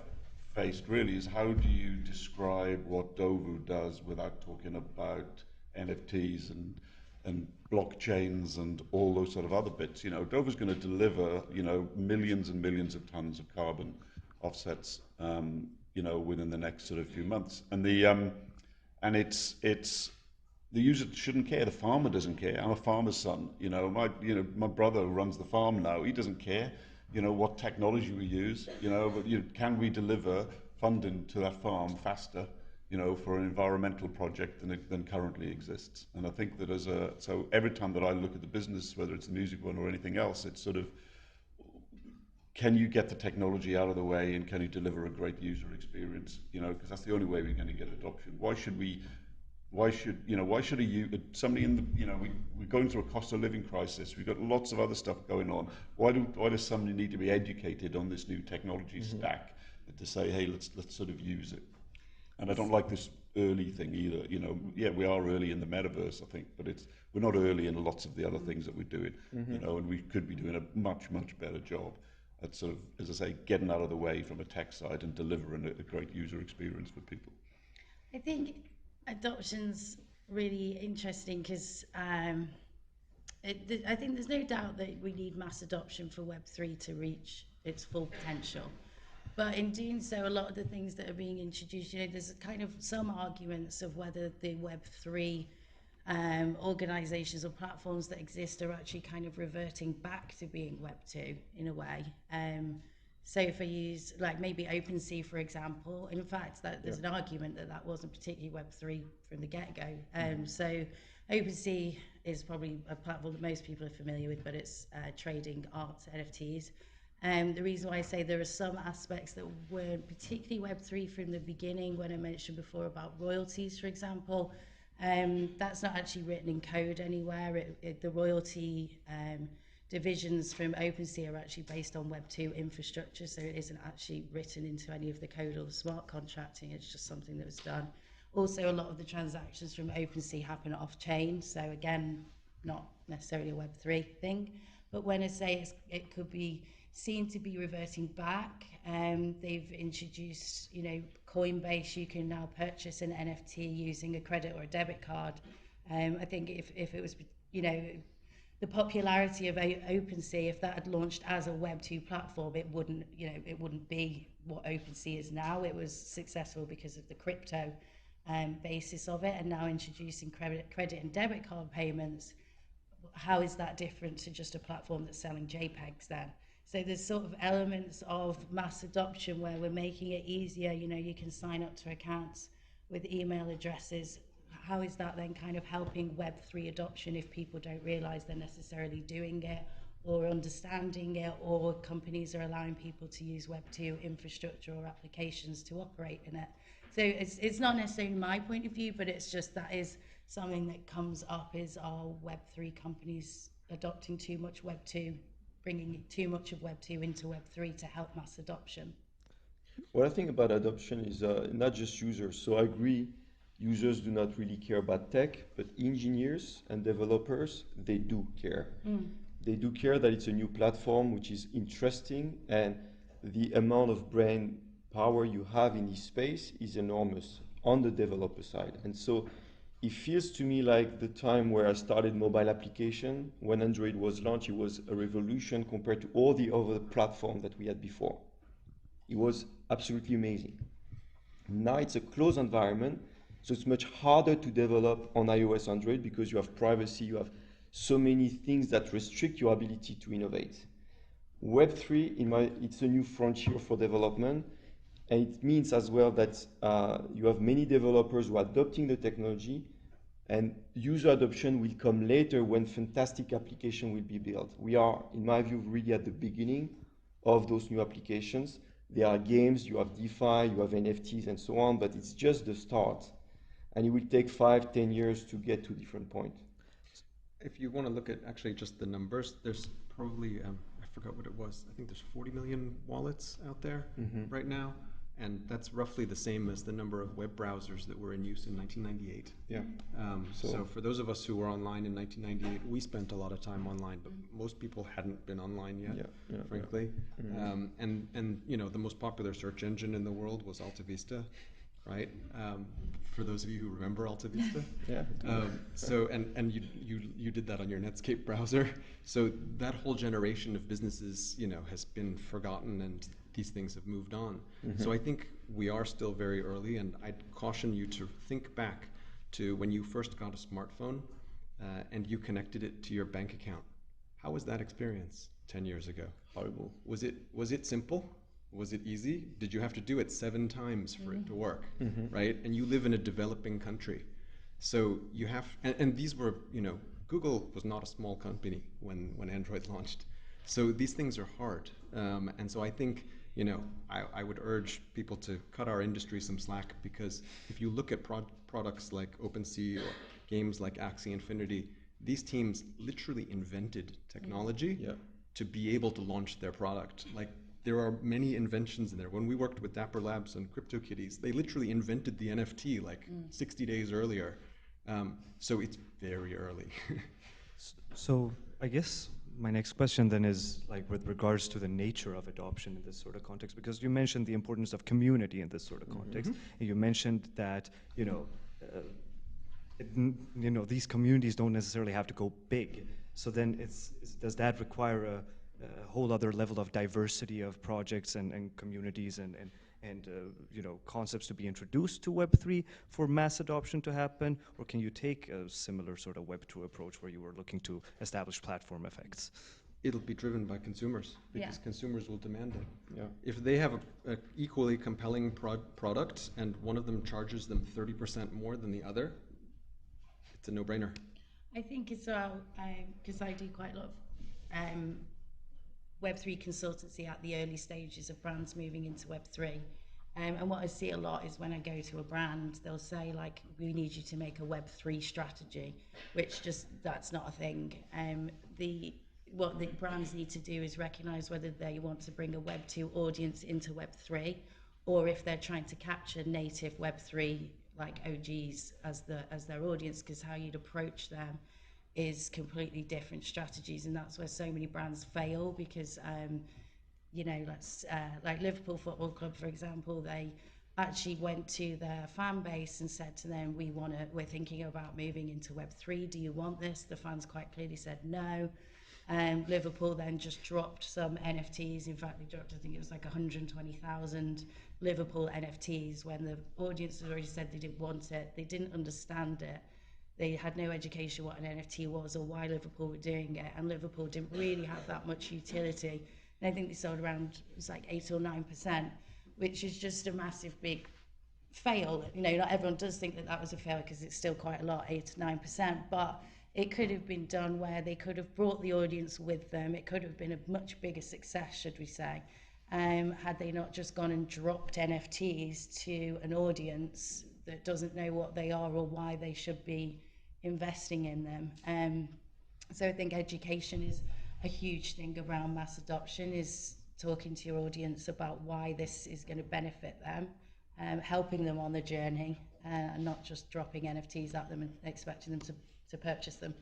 faced really is, how do you describe what Dovu does without talking about NFTs and blockchains and all those sort of other bits? Dovu's going to deliver millions and millions of tons of carbon offsets within the next sort of few months, and it's the user shouldn't care. The farmer doesn't care. I'm a farmer's son. My brother who runs the farm now, he doesn't care what technology we use, but can we deliver funding to that farm faster for an environmental project than currently exists. And I think that so every time that I look at the business, whether it's the music one or anything else, it's sort of, can you get the technology out of the way, and can you deliver a great user experience? Because that's the only way we're going to get adoption. Why should somebody in the, we're going through a cost of living crisis. We've got lots of other stuff going on. Why does somebody need to be educated on this new technology stack to say, hey, let's sort of use it? And I don't like this early thing either. Yeah, we are early in the metaverse, I think, but we're not early in lots of the other things that we're doing. And we could be doing a much, much better job at sort of, as I say, getting out of the way from a tech side and delivering a great user experience for people. I think adoption's really interesting, because I think there's no doubt that we need mass adoption for Web3 to reach its full potential. But in doing so, a lot of the things that are being introduced, you know, there's kind of some arguments of whether the Web3 organizations or platforms that exist are actually kind of reverting back to being Web2 in a way. So if I use like maybe OpenSea, for example, in fact, there's an argument that that wasn't particularly Web3 from the get-go. So OpenSea is probably a platform that most people are familiar with, but it's trading art NFTs. The reason why I say there are some aspects that weren't particularly Web3 from the beginning, when I mentioned before about royalties, for example, that's not actually written in code anywhere. The royalty divisions from OpenSea are actually based on Web2 infrastructure, so it isn't actually written into any of the code or the smart contracting. It's just something that was done. Also, a lot of the transactions from OpenSea happen off-chain, so again, not necessarily a Web3 thing. But when I say it could be seen to be reverting back, they've introduced, you know, Coinbase, you can now purchase an NFT using a credit or a debit card. I think if it was, you know, the popularity of OpenSea, if that had launched as a Web2 platform, it wouldn't, you know, it wouldn't be what OpenSea is now. It was successful because of the crypto basis of it, and now introducing credit and debit card payments. How is that different to just a platform that's selling JPEGs then? So there's sort of elements of mass adoption where we're making it easier. You know, you can sign up to accounts with email addresses. How is that then kind of helping Web3 adoption if people don't realize they're necessarily doing it or understanding it, or companies are allowing people to use Web2 infrastructure or applications to operate in it? So it's not necessarily my point of view, but it's just that is something that comes up, is our Web3 companies adopting too much Web2, bringing too much of Web2 into Web3 to help mass adoption? What I think about adoption is not just users. So I agree, users do not really care about tech, but engineers and developers, they do care. They do care that it's a new platform which is interesting, and the amount of brain power you have in this space is enormous on the developer side. And so it feels to me like the time where I started mobile application, when Android was launched, it was a revolution compared to all the other platforms that we had before. It was absolutely amazing. Now it's a closed environment, so it's much harder to develop on iOS, Android, because you have privacy, you have so many things that restrict your ability to innovate. Web3, it's a new frontier for development, and it means as well that you have many developers who are adopting the technology, and user adoption will come later when fantastic application will be built. We are, in my view, really at the beginning of those new applications. There are games, you have DeFi, you have NFTs and so on, but it's just the start. And it will take 5-10 years to get to a different point. If you want to look at actually just the numbers, there's probably, I forgot what it was, I think there's 40 million wallets out there right now. And that's roughly the same as the number of web browsers that were in use in 1998. Yeah. So for those of us who were online in 1998, we spent a lot of time online, but most people hadn't been online yet, frankly. And you know, the most popular search engine in the world was Alta Vista, right? For those of you who remember Alta Vista. So and you did that on your Netscape browser. So that whole generation of businesses, you know, has been forgotten, and these things have moved on. So I think we are still very early, and I'd caution you to think back to when you first got a smartphone and you connected it to your bank account. How was that experience 10 years ago? Horrible. Was it simple? Was it easy? Did you have to do it 7 times for it to work, right? And you live in a developing country. So you have, and these were, you know, Google was not a small company when Android launched. So these things are hard. And so I think, you know, I would urge people to cut our industry some slack, because if you look at products like OpenSea or games like Axie Infinity, these teams literally invented technology to be able to launch their product. Like, there are many inventions in there. When we worked with Dapper Labs and CryptoKitties, they literally invented the NFT like 60 days earlier. So it's very early. So I guess my next question then is, like, with regards to the nature of adoption in this sort of context, because you mentioned the importance of community in this sort of context. And you mentioned that, you know, these communities don't necessarily have to go big. So then does that require whole other level of diversity of projects and communities and concepts to be introduced to Web3 for mass adoption to happen? Or can you take a similar sort of Web2 approach where you were looking to establish platform effects? It'll be driven by consumers because Yeah. consumers will demand it. Yeah. If they have a equally compelling product and one of them charges them 30% more than the other, it's a no-brainer. I think as well, because I do quite a lot of Web3 consultancy at the early stages of brands moving into Web3. And what I see a lot is when I go to a brand, they'll say like, we need you to make a Web3 strategy, which that's not a thing. What the brands need to do is recognize whether they want to bring a Web2 audience into Web3, or if they're trying to capture native Web3 like OGs as their audience, because how you'd approach them is completely different strategies, and that's where so many brands fail because like Liverpool Football Club, for example, they actually went to their fan base and said to them, we're thinking about moving into Web3. Do you want this? The fans quite clearly said no. Liverpool then just dropped some NFTs. In fact, they dropped, I think it was like 120,000 Liverpool NFTs when the audience had already said they didn't want it. They didn't understand it. They had no education what an NFT was or why Liverpool were doing it. And Liverpool didn't really have that much utility. And I think they sold around, it was like 8 or 9%, which is just a massive big fail. Not everyone does think that was a fail because it's still quite a lot, 8 to 9%, but it could have been done where they could have brought the audience with them. It could have been a much bigger success, should we say, had they not just gone and dropped NFTs to an audience that doesn't know what they are or why they should be investing in them. So I think education is a huge thing around mass adoption, is talking to your audience about why this is going to benefit them, helping them on the journey, and not just dropping NFTs at them and expecting them to purchase them.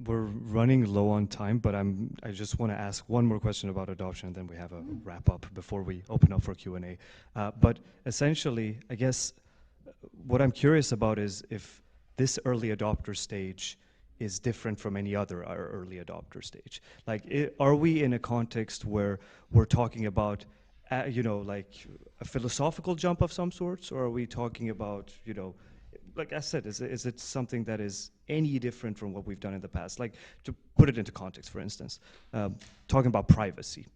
We're running low on time, but I just want to ask one more question about adoption, and then we have a wrap up before we open up for Q&A. But essentially, I guess what I'm curious about is if this early adopter stage is different from any other early adopter stage. Like, are we in a context where we're talking about, like a philosophical jump of some sorts, or are we talking about, like I said, is it something that is any different from what we've done in the past? Like, to put it into context, for instance, talking about privacy.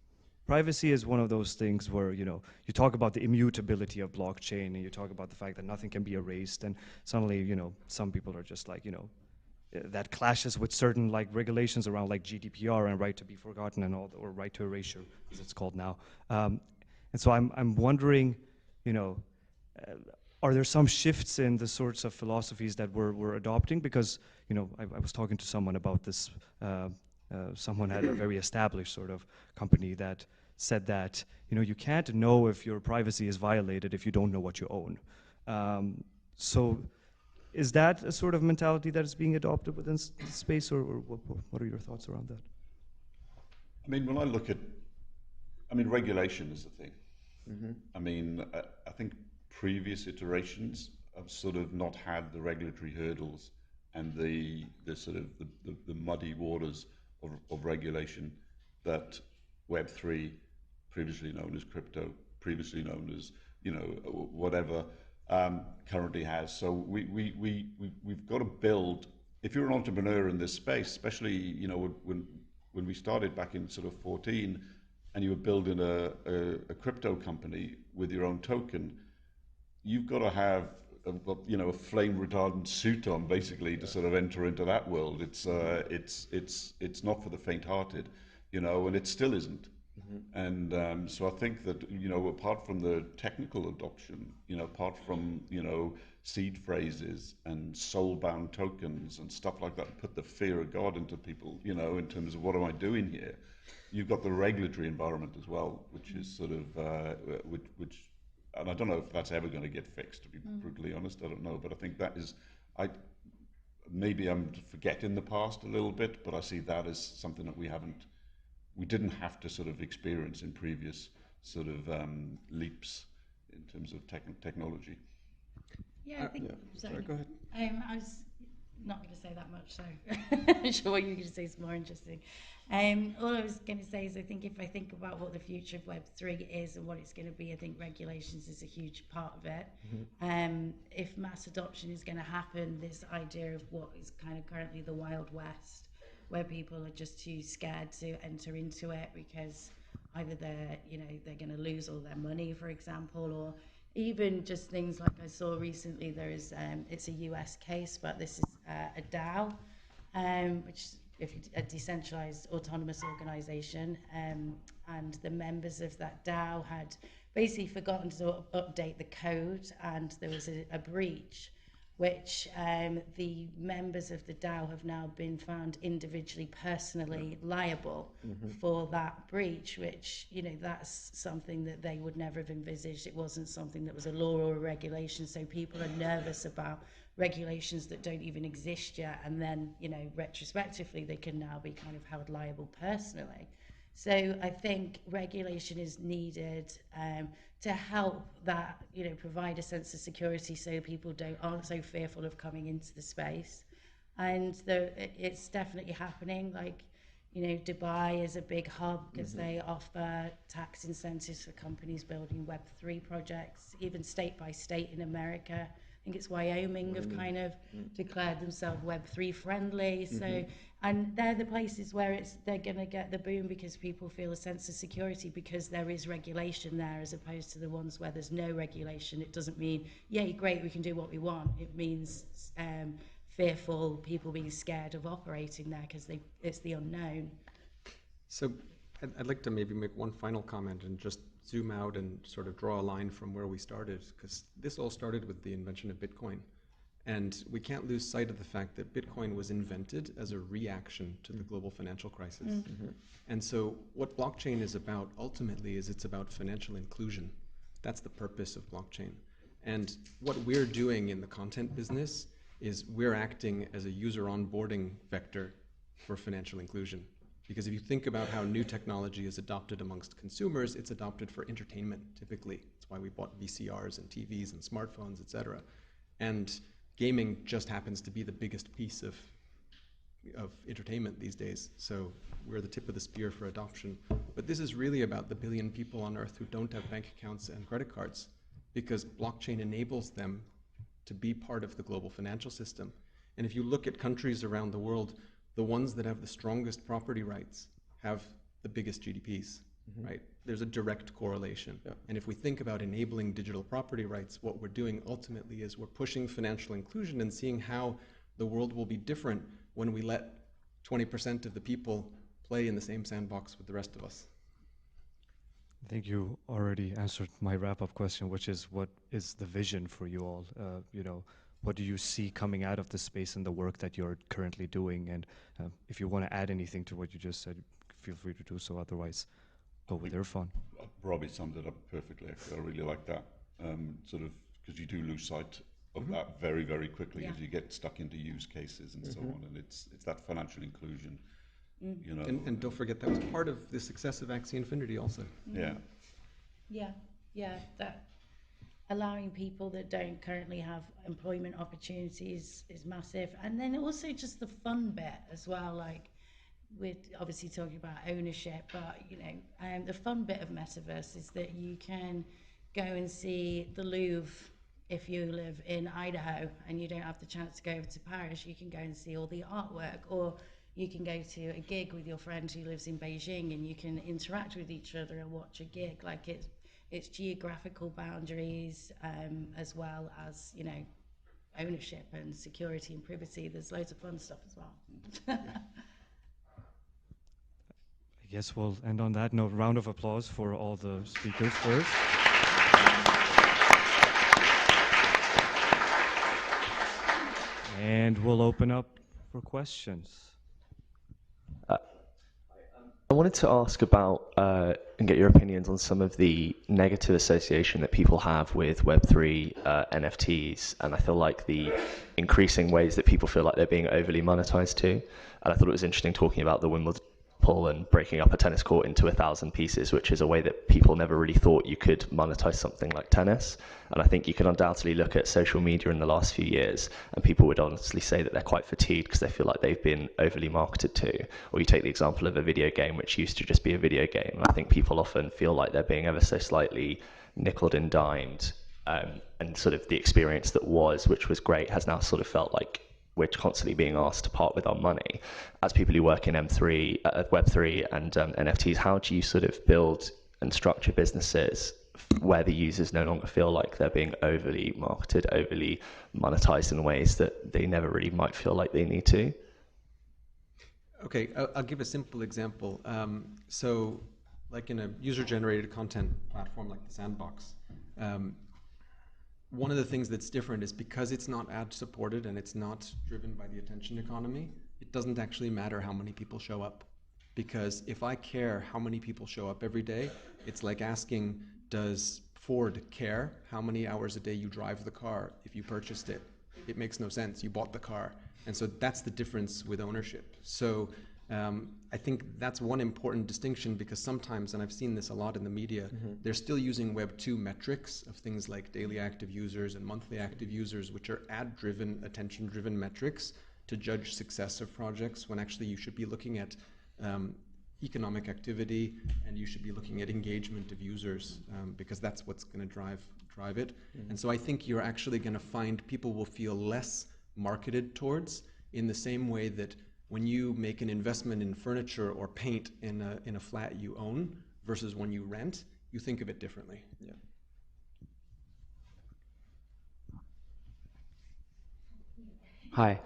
Privacy is one of those things where, you talk about the immutability of blockchain, and you talk about the fact that nothing can be erased, and suddenly, some people are just like, that clashes with certain like regulations around like GDPR and right to be forgotten and all, or right to erasure, as it's called now. And so I'm wondering, are there some shifts in the sorts of philosophies that we're adopting? Because, I was talking to someone about this. Someone had a very established sort of company that said that, you can't know if your privacy is violated if you don't know what you own. So is that a sort of mentality that is being adopted within space, or what are your thoughts around that? I mean, when I look at, regulation is the thing. Mm-hmm. I think previous iterations have sort of not had the regulatory hurdles and the sort of the muddy waters of regulation that Web3, previously known as crypto, previously known as whatever, currently has. So we've got to build. If you're an entrepreneur in this space, especially when we started back in sort of 14, and you were building a crypto company with your own token, you've got to have a flame retardant suit on, basically, to sort of enter into that world. It's not for the faint-hearted, and it still isn't. Mm-hmm. And so I think that apart from the technical adoption, apart from seed phrases and soul-bound tokens and stuff like that, put the fear of God into people, in terms of what am I doing here. You've got the regulatory environment as well, which is sort of which. And I don't know if that's ever going to get fixed, to be brutally honest. I don't know. But I think that is, maybe I'm forgetting the past a little bit, but I see that as something that we didn't have to sort of experience in previous sort of leaps in terms of technology. Yeah, I think. Sorry, go ahead. not going to say that much, so I'm sure you're going to say some more interesting. All I was going to say is I think if I think about what the future of Web3 is and what it's going to be, I think regulations is a huge part of it. If mass adoption is going to happen, this idea of what is kind of currently the Wild West, where people are just too scared to enter into it because either they're going to lose all their money, for example, or even just things like I saw recently, there is, it's a US case, but this is a DAO, which is a decentralized autonomous organization, and the members of that DAO had basically forgotten to update the code, and there was a breach, which the members of the DAO have now been found individually, personally liable for that breach, which, that's something that they would never have envisaged. It wasn't something that was a law or a regulation, so people are nervous about regulations that don't even exist yet, and then, retrospectively, they can now be kind of held liable personally. So I think regulation is needed to help that, provide a sense of security so people aren't so fearful of coming into the space. And it's definitely happening. Like, Dubai is a big hub because they offer tax incentives for companies building Web3 projects, even state by state in America. I think it's Wyoming have kind of declared themselves Web3 friendly. So, and they're the places where they're going to get the boom because people feel a sense of security because there is regulation there, as opposed to the ones where there's no regulation. It doesn't mean, yay, great, we can do what we want. It means fearful people being scared of operating there because it's the unknown. So I'd like to maybe make one final comment and just zoom out and sort of draw a line from where we started, because this all started with the invention of Bitcoin. And we can't lose sight of the fact that Bitcoin was invented as a reaction to the global financial crisis. And so what blockchain is about ultimately is it's about financial inclusion. That's the purpose of blockchain. And what we're doing in the content business is we're acting as a user onboarding vector for financial inclusion. Because if you think about how new technology is adopted amongst consumers, it's adopted for entertainment, typically. That's why we bought VCRs and TVs and smartphones, et cetera. And gaming just happens to be the biggest piece of entertainment these days. So we're the tip of the spear for adoption. But this is really about the billion people on Earth who don't have bank accounts and credit cards, because blockchain enables them to be part of the global financial system. And if you look at countries around the world, the ones that have the strongest property rights have the biggest GDPs, right? There's a direct correlation. And if we think about enabling digital property rights, what we're doing ultimately is we're pushing financial inclusion and seeing how the world will be different when we let 20% of the people play in the same sandbox with the rest of us. I think you already answered my wrap-up question, which is, what is the vision for you all? What do you see coming out of the space and the work that you're currently doing? And if you want to add anything to what you just said, feel free to do so. Otherwise, go with your fun. Robbie summed it up perfectly. Actually, I really like that. Sort of, because you do lose sight of that very, very quickly as you get stuck into use cases and so on. And it's that financial inclusion. And don't forget, that was part of the success of Axie Infinity also. Yeah, that allowing people that don't currently have employment opportunities is massive. And then also just the fun bit as well, like we're obviously talking about ownership, but the fun bit of MetaVerse is that you can go and see the Louvre if you live in Idaho and you don't have the chance to go over to Paris. You can go and see all the artwork, or you can go to a gig with your friend who lives in Beijing and you can interact with each other and watch a gig. Like it's geographical boundaries, as well as, ownership and security and privacy. There's loads of fun stuff as well. I guess we'll end on that note. Round of applause for all the speakers first. And we'll open up for questions. I wanted to ask about and get your opinions on some of the negative association that people have with Web3 NFTs, and I feel like the increasing ways that people feel like they're being overly monetized too. And I thought it was interesting talking about the pull and breaking up a tennis court into 1,000 pieces, which is a way that people never really thought you could monetize something like tennis. And I think you can undoubtedly look at social media in the last few years, and people would honestly say that they're quite fatigued because they feel like they've been overly marketed to. Or you take the example of a video game, which used to just be a video game. And I think people often feel like they're being ever so slightly nickeled and dimed, and sort of the experience that was, which was great, has now sort of felt like we're constantly being asked to part with our money. As people who work in Web3 and NFTs, how do you sort of build and structure businesses where the users no longer feel like they're being overly marketed, overly monetized in ways that they never really might feel like they need to? Okay, I'll give a simple example. So like in a user-generated content platform like the Sandbox, one of the things that's different is because it's not ad supported and it's not driven by the attention economy, it doesn't actually matter how many people show up. Because if I care how many people show up every day, it's like asking, does Ford care how many hours a day you drive the car if you purchased it? It makes no sense, you bought the car. And so that's the difference with ownership. So I think that's one important distinction, because sometimes, and I've seen this a lot in the media, they're still using Web 2 metrics of things like daily active users and monthly active users, which are ad-driven, attention-driven metrics to judge success of projects, when actually you should be looking at economic activity, and you should be looking at engagement of users, because that's what's going to drive it. And so I think you're actually going to find people will feel less marketed towards, in the same way that when you make an investment in furniture or paint in a flat you own versus when you rent, you think of it differently. Yeah. Hi.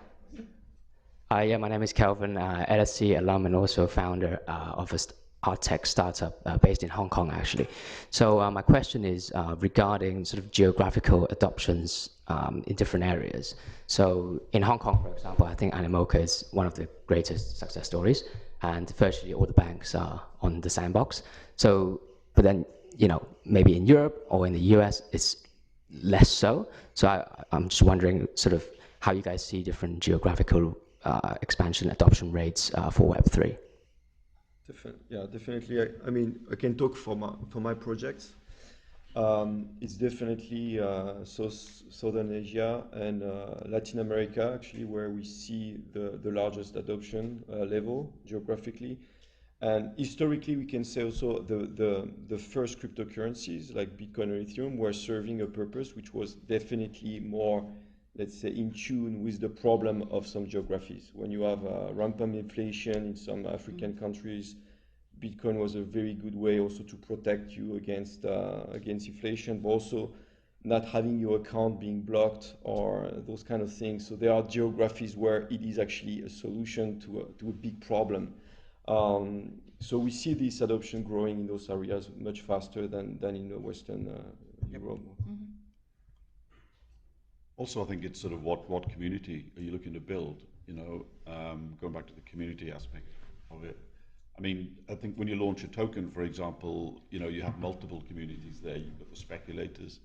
Yeah, my name is Kelvin, LSE alum and also founder of a art tech startup based in Hong Kong, actually. So my question is regarding sort of geographical adoptions in different areas. So in Hong Kong, for example, I think Animoca is one of the greatest success stories, and virtually all the banks are on the Sandbox. So, but then, you know, maybe in Europe or in the US, it's less so. So I'm just wondering sort of how you guys see different geographical expansion adoption rates for Web3. Definitely. I mean, I can talk for my projects. It's definitely Southern Asia and Latin America, actually, where we see the largest adoption level geographically. And historically, we can say also the first cryptocurrencies like Bitcoin or Ethereum were serving a purpose which was definitely more, let's say, in tune with the problem of some geographies. When you have rampant inflation in some African countries, Bitcoin was a very good way also to protect you against inflation, but also not having your account being blocked or those kind of things. So there are geographies where it is actually a solution to a big problem. So we see this adoption growing in those areas much faster than in the Western Europe. Also, I think it's sort of what community are you looking to build? You know, going back to the community aspect of it. I mean, I think when you launch a token, for example, you know, you have multiple communities there. You've got the speculators,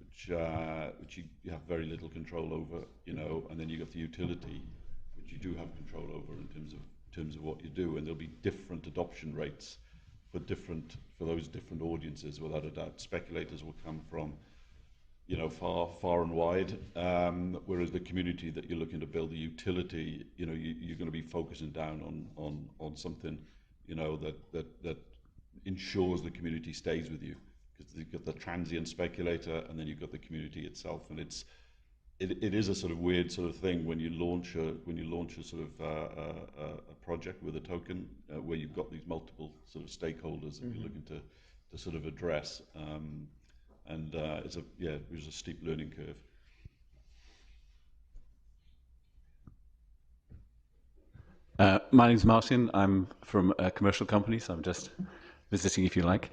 which you have very little control over, you know, and then you got the utility, which you do have control over in terms of what you do, and there'll be different adoption rates for those different audiences. Without a doubt, speculators will come from, you know, far and wide, whereas the community that you're looking to build, the utility, you know, you're going to be focusing down on something, you know, that ensures the community stays with you, because you've got the transient speculator and then you've got the community itself, and it is a sort of weird sort of thing when you launch a sort of a project with a token where you've got these multiple sort of stakeholders that you're looking to sort of address. And it was a steep learning curve. My name's Martin. I'm from a commercial company, so I'm just visiting, if you like.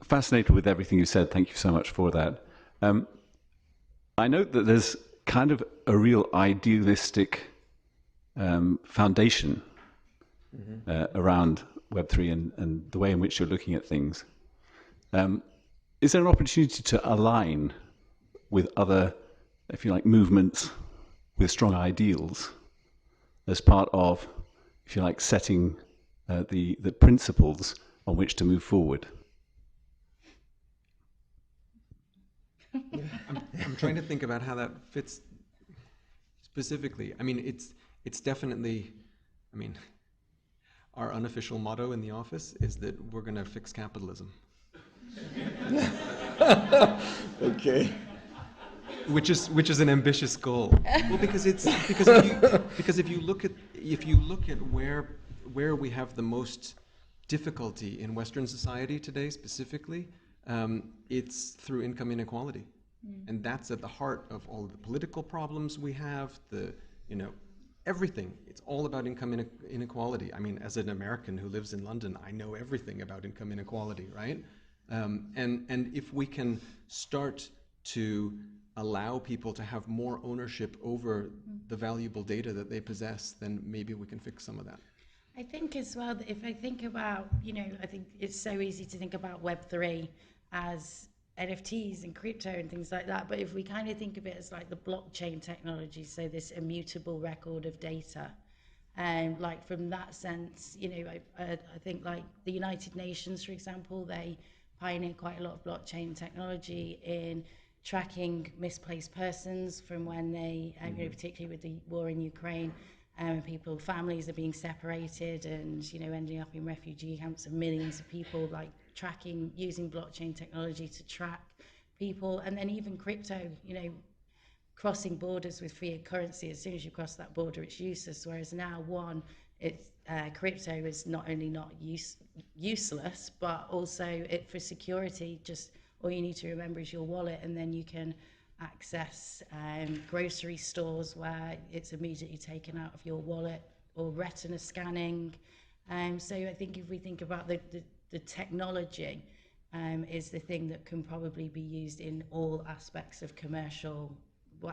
Fascinated with everything you said. Thank you so much for that. I note that there's kind of a real idealistic foundation around Web3 and the way in which you're looking at things. Is there an opportunity to align with other, if you like, movements with strong ideals as part of, if you like, setting the principles on which to move forward? I'm trying to think about how that fits specifically. I mean, it's definitely, I mean, our unofficial motto in the office is that we're going to fix capitalism. Okay. Which is an ambitious goal. Well, because if you look at where we have the most difficulty in Western society today, specifically, it's through income inequality, and that's at the heart of all of the political problems we have. Everything. It's all about income inequality. I mean, as an American who lives in London, I know everything about income inequality, right? And if we can start to allow people to have more ownership over the valuable data that they possess, then maybe we can fix some of that. I think as well that if I think about, I think it's so easy to think about Web3 as NFTs and crypto and things like that, but if we kind of think of it as like the blockchain technology, so this immutable record of data, and like from that sense, I think like the United Nations, for example, they pioneered quite a lot of blockchain technology in tracking misplaced persons from when they, particularly with the war in Ukraine, families are being separated and, ending up in refugee camps, and millions of people like tracking, using blockchain technology to track people. And then even crypto, crossing borders with fiat currency, as soon as you cross that border, it's useless. Whereas now, crypto is not only not useless, but also for security, just all you need to remember is your wallet, and then you can access grocery stores where it's immediately taken out of your wallet, or retina scanning. So I think if we think about the technology is the thing that can probably be used in all aspects of commercial,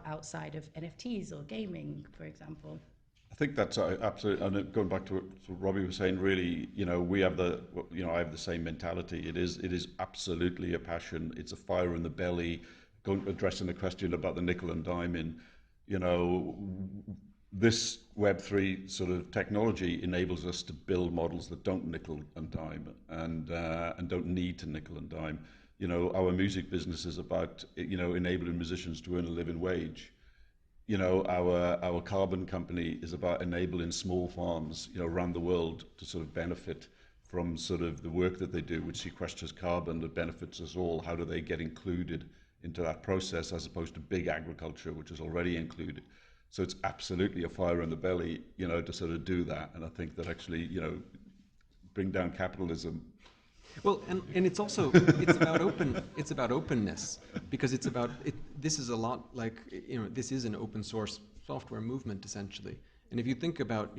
outside of NFTs or gaming, for example. I think that's absolutely, and going back to what Robbie was saying, really, we have I have the same mentality. It is absolutely a passion. It's a fire in the belly. Addressing the question about the nickel and dime this Web3 sort of technology enables us to build models that don't nickel and dime and don't need to nickel and dime. Our music business is about, enabling musicians to earn a living wage. Our carbon company is about enabling small farms, around the world to sort of benefit from sort of the work that they do, which sequesters carbon that benefits us all. How do they get included into that process, as opposed to big agriculture, which is already included? So it's absolutely a fire in the belly, to sort of do that. And I think that actually, bring down capitalism. Well, and it's also, it's about openness, because it's about, this is a lot like, this is an open source software movement, essentially. And if you think about,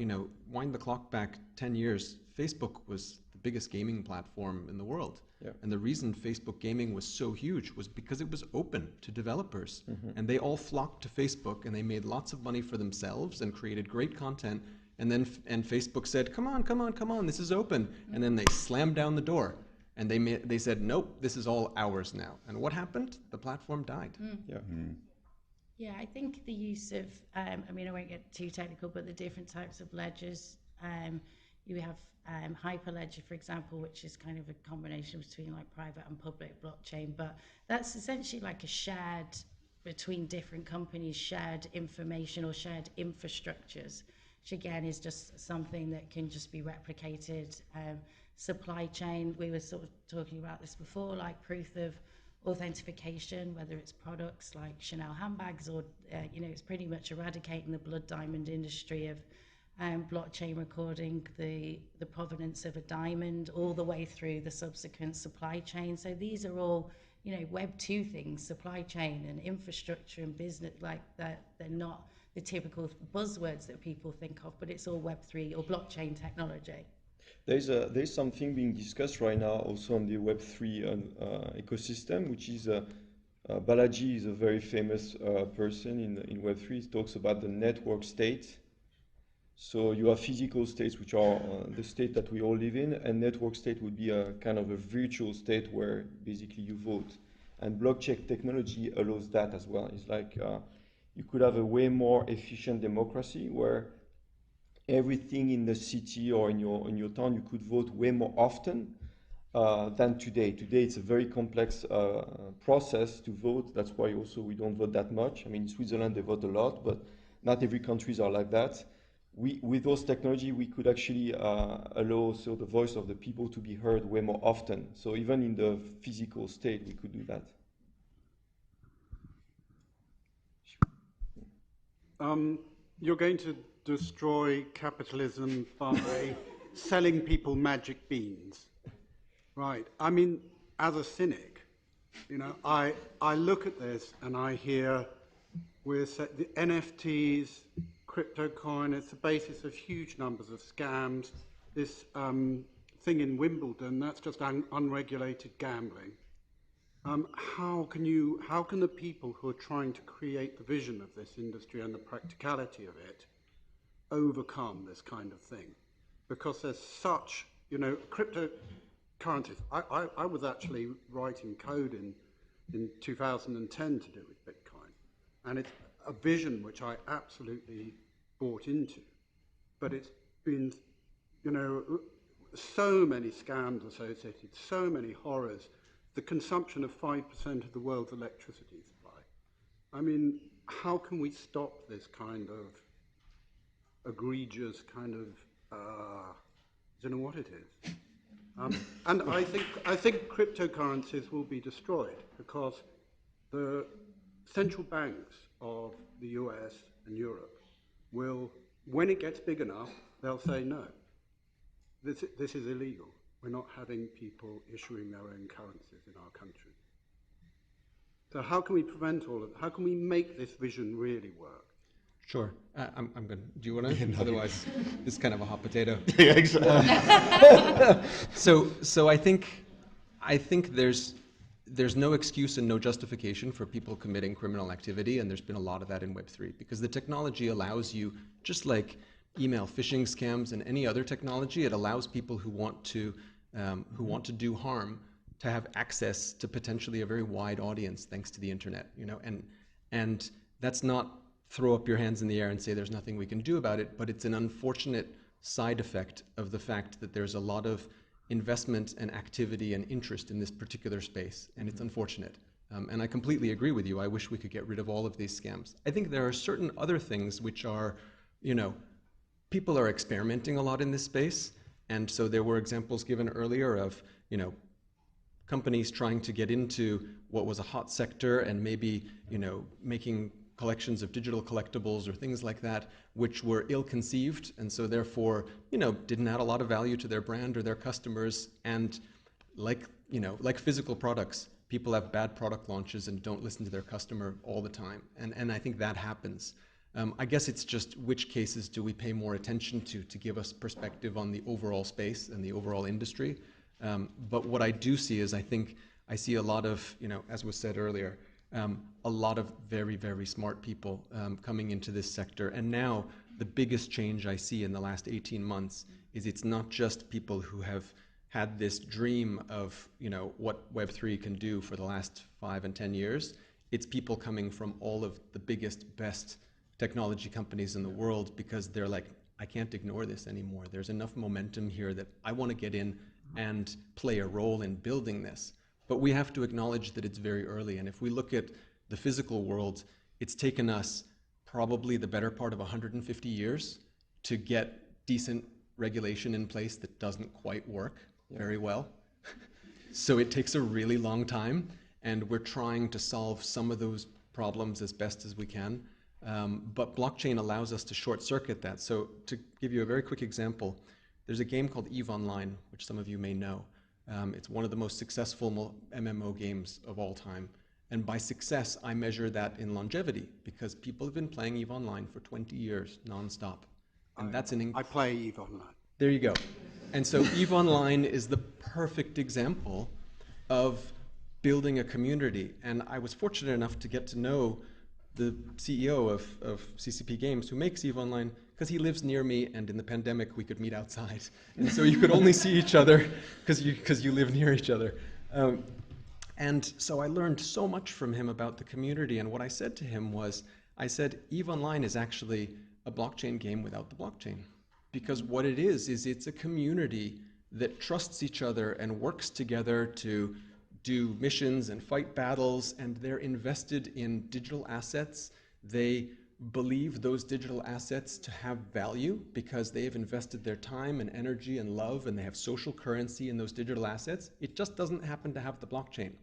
wind the clock back 10 years, Facebook was the biggest gaming platform in the world. Yeah. And the reason Facebook gaming was so huge was because it was open to developers. Mm-hmm. And they all flocked to Facebook, and they made lots of money for themselves and created great content. And then Facebook said, come on, this is open. And then they slammed down the door, and they said, nope, this is all ours now. And what happened? The platform died. Mm. Yeah. Mm. Yeah, I think the use of, I won't get too technical, but the different types of ledgers. You have Hyperledger, for example, which is kind of a combination between like private and public blockchain, but that's essentially like a shared, between different companies, shared information or shared infrastructures, which again is just something that can just be replicated. Supply chain, we were sort of talking about this before, like proof of authentication, whether it's products like Chanel handbags or, it's pretty much eradicating the blood diamond industry of blockchain recording the provenance of a diamond all the way through the subsequent supply chain. So these are all, Web 2 things, supply chain and infrastructure and business, like that. They're not the typical buzzwords that people think of, but it's all Web 3 or blockchain technology. There's something being discussed right now also on the Web3 ecosystem, which is Balaji is a very famous person in Web3. He talks about the network state. So you have physical states, which are the state that we all live in, and network state would be a kind of a virtual state where basically you vote. And blockchain technology allows that as well. It's like you could have a way more efficient democracy where everything in the city or in your town, you could vote way more often than today. Today, it's a very complex process to vote. That's why also we don't vote that much. I mean, in Switzerland, they vote a lot, but not every countries are like that. With those technology, we could actually allow so the voice of the people to be heard way more often. So even in the physical state, we could do that. You're going to destroy capitalism by selling people magic beans, right? I mean, as a cynic, you know, I look at this and I hear the NFTs, crypto coin, it's the basis of huge numbers of scams. This thing in Wimbledon, that's just unregulated gambling. How can the people who are trying to create the vision of this industry and the practicality of it overcome this kind of thing? Because there's such, you know, cryptocurrencies. I was actually writing code in 2010 to do with Bitcoin, and it's a vision which I absolutely bought into. But it's been, you know, so many scams associated, so many horrors. The consumption of 5% of the world's electricity supply. I mean, how can we stop this kind of egregious kind of, I don't know what it is. And I think cryptocurrencies will be destroyed because the central banks of the US and Europe will, when it gets big enough, they'll say no. This is illegal. We're not having people issuing their own currencies in our country. So how can we prevent all of it? How can we make this vision really work? Sure. I'm going. Do you want to? Otherwise, it's kind of a hot potato. Yeah, exactly. So I think there's no excuse and no justification for people committing criminal activity, and there's been a lot of that in Web3 because the technology allows you, just like email phishing scams and any other technology, it allows people who want to do harm to have access to potentially a very wide audience thanks to the internet, you know, and that's not throw up your hands in the air and say there's nothing we can do about it, but it's an unfortunate side effect of the fact that there's a lot of investment and activity and interest in this particular space, and it's unfortunate. And I completely agree with you. I wish we could get rid of all of these scams. I think there are certain other things which are, you know, people are experimenting a lot in this space, and so there were examples given earlier of, you know, companies trying to get into what was a hot sector and maybe, you know, making collections of digital collectibles or things like that, which were ill-conceived and so therefore, you know, didn't add a lot of value to their brand or their customers. And like, you know, like physical products, people have bad product launches and don't listen to their customer all the time. And I think that happens. I guess it's just which cases do we pay more attention to give us perspective on the overall space and the overall industry. But what I do see is I see a lot of, you know, as was said earlier, a lot of very, very smart people coming into this sector. And now the biggest change I see in the last 18 months is it's not just people who have had this dream of, you know, what Web3 can do for the last 5 and 10 years. It's people coming from all of the biggest, best technology companies in the world because they're like, I can't ignore this anymore. There's enough momentum here that I want to get in and play a role in building this. But we have to acknowledge that it's very early. And if we look at the physical world, it's taken us probably the better part of 150 years to get decent regulation in place that doesn't quite work very well. So it takes a really long time, and we're trying to solve some of those problems as best as we can. But blockchain allows us to short circuit that. So to give you a very quick example, there's a game called EVE Online, which some of you may know. It's one of the most successful MMO games of all time. And by success, I measure that in longevity because people have been playing EVE Online for 20 years nonstop. And that's an I play EVE Online. There you go. And so EVE Online is the perfect example of building a community. And I was fortunate enough to get to know the CEO of CCP Games who makes EVE Online because he lives near me, and in the pandemic we could meet outside. And so you could only see each other because you live near each other. And so I learned so much from him about the community. And what I said to him was, I said, EVE Online is actually a blockchain game without the blockchain. because what it is it's a community that trusts each other and works together to do missions and fight battles, and they're invested in digital assets. They believe those digital assets to have value because they have invested their time and energy and love, and they have social currency in those digital assets. It just doesn't happen to have the blockchain.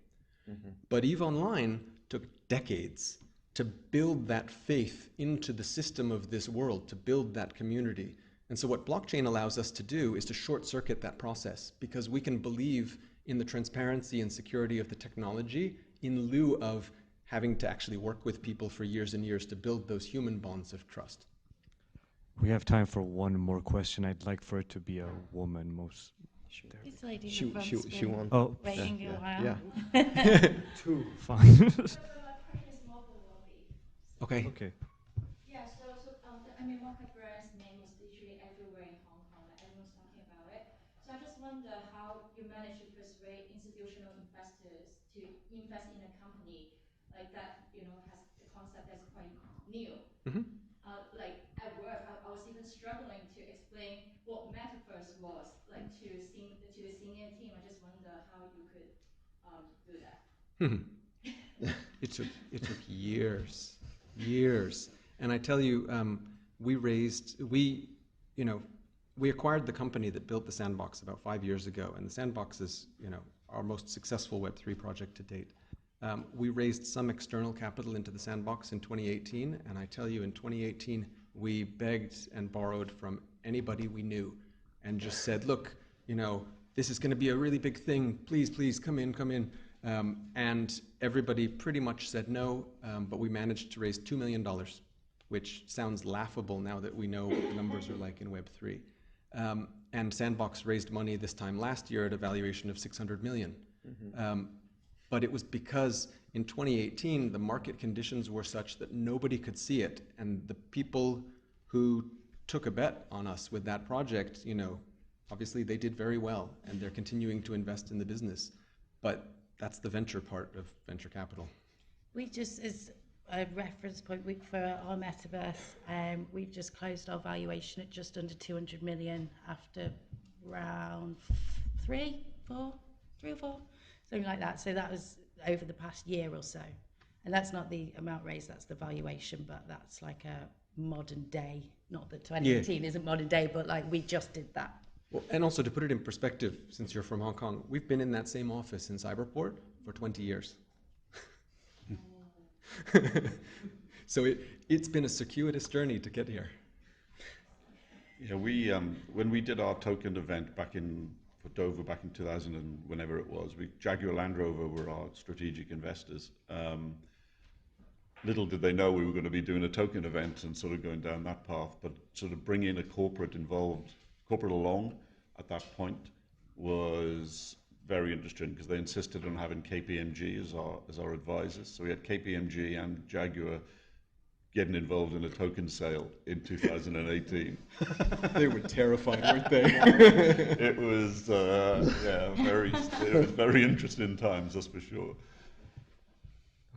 But EVE Online took decades to build that faith into the system of this world, to build that community. And so what blockchain allows us to do is to short circuit that process, because we can believe in the transparency and security of the technology in lieu of having to actually work with people for years and years to build those human bonds of trust. We have time for one more question. I'd like for it to be a woman most. This lady She in the front's she been won. Oh, waiting a while. Yeah. two. Fine. Okay. Okay. Yeah, I mean, MetaVerse name is literally everywhere in Hong Kong, like everyone's talking about it. So I just wonder how you manage to persuade institutional investors to invest in a company like that, you know, has the concept that's quite new. Like at work, I was even struggling to explain what MetaVerse was, like to the senior team. I just wonder how you could do that. It took years. And I tell you, we acquired the company that built the Sandbox about 5 years ago, and the Sandbox is, our most successful Web3 project to date. We raised some external capital into the Sandbox in 2018, and I tell you, in 2018, we begged and borrowed from anybody we knew and just said, look, this is going to be a really big thing. Please, come in. And everybody pretty much said no, but we managed to raise $2 million, which sounds laughable now that we know what the numbers are like in Web3. And Sandbox raised money this time last year at a valuation of $600 million. But it was because in 2018, the market conditions were such that nobody could see it. And the people who took a bet on us with that project, obviously they did very well, and they're continuing to invest in the business. But that's the venture part of venture capital. We just, as a reference point for our MetaVerse, we've just closed our valuation at just under 200 million after round three or four, something like that. So that was over the past year or so. And that's not the amount raised, that's the valuation, but that's like a modern day, not that 2018 isn't modern day, but like we just did that. Well, and also to put it in perspective, since you're from Hong Kong, we've been in that same office in Cyberport for 20 years. So it's been a circuitous journey to get here. Yeah, we when we did our token event for Dover back in 2000 and whenever it was, Jaguar Land Rover were our strategic investors. Little did they know we were going to be doing a token event and sort of going down that path, but sort of bringing a corporate along at that point was very interesting because they insisted on having KPMG as our advisors. So we had KPMG and Jaguar getting involved in a token sale in 2018. They were terrified, weren't they? It was very interesting times, that's for sure.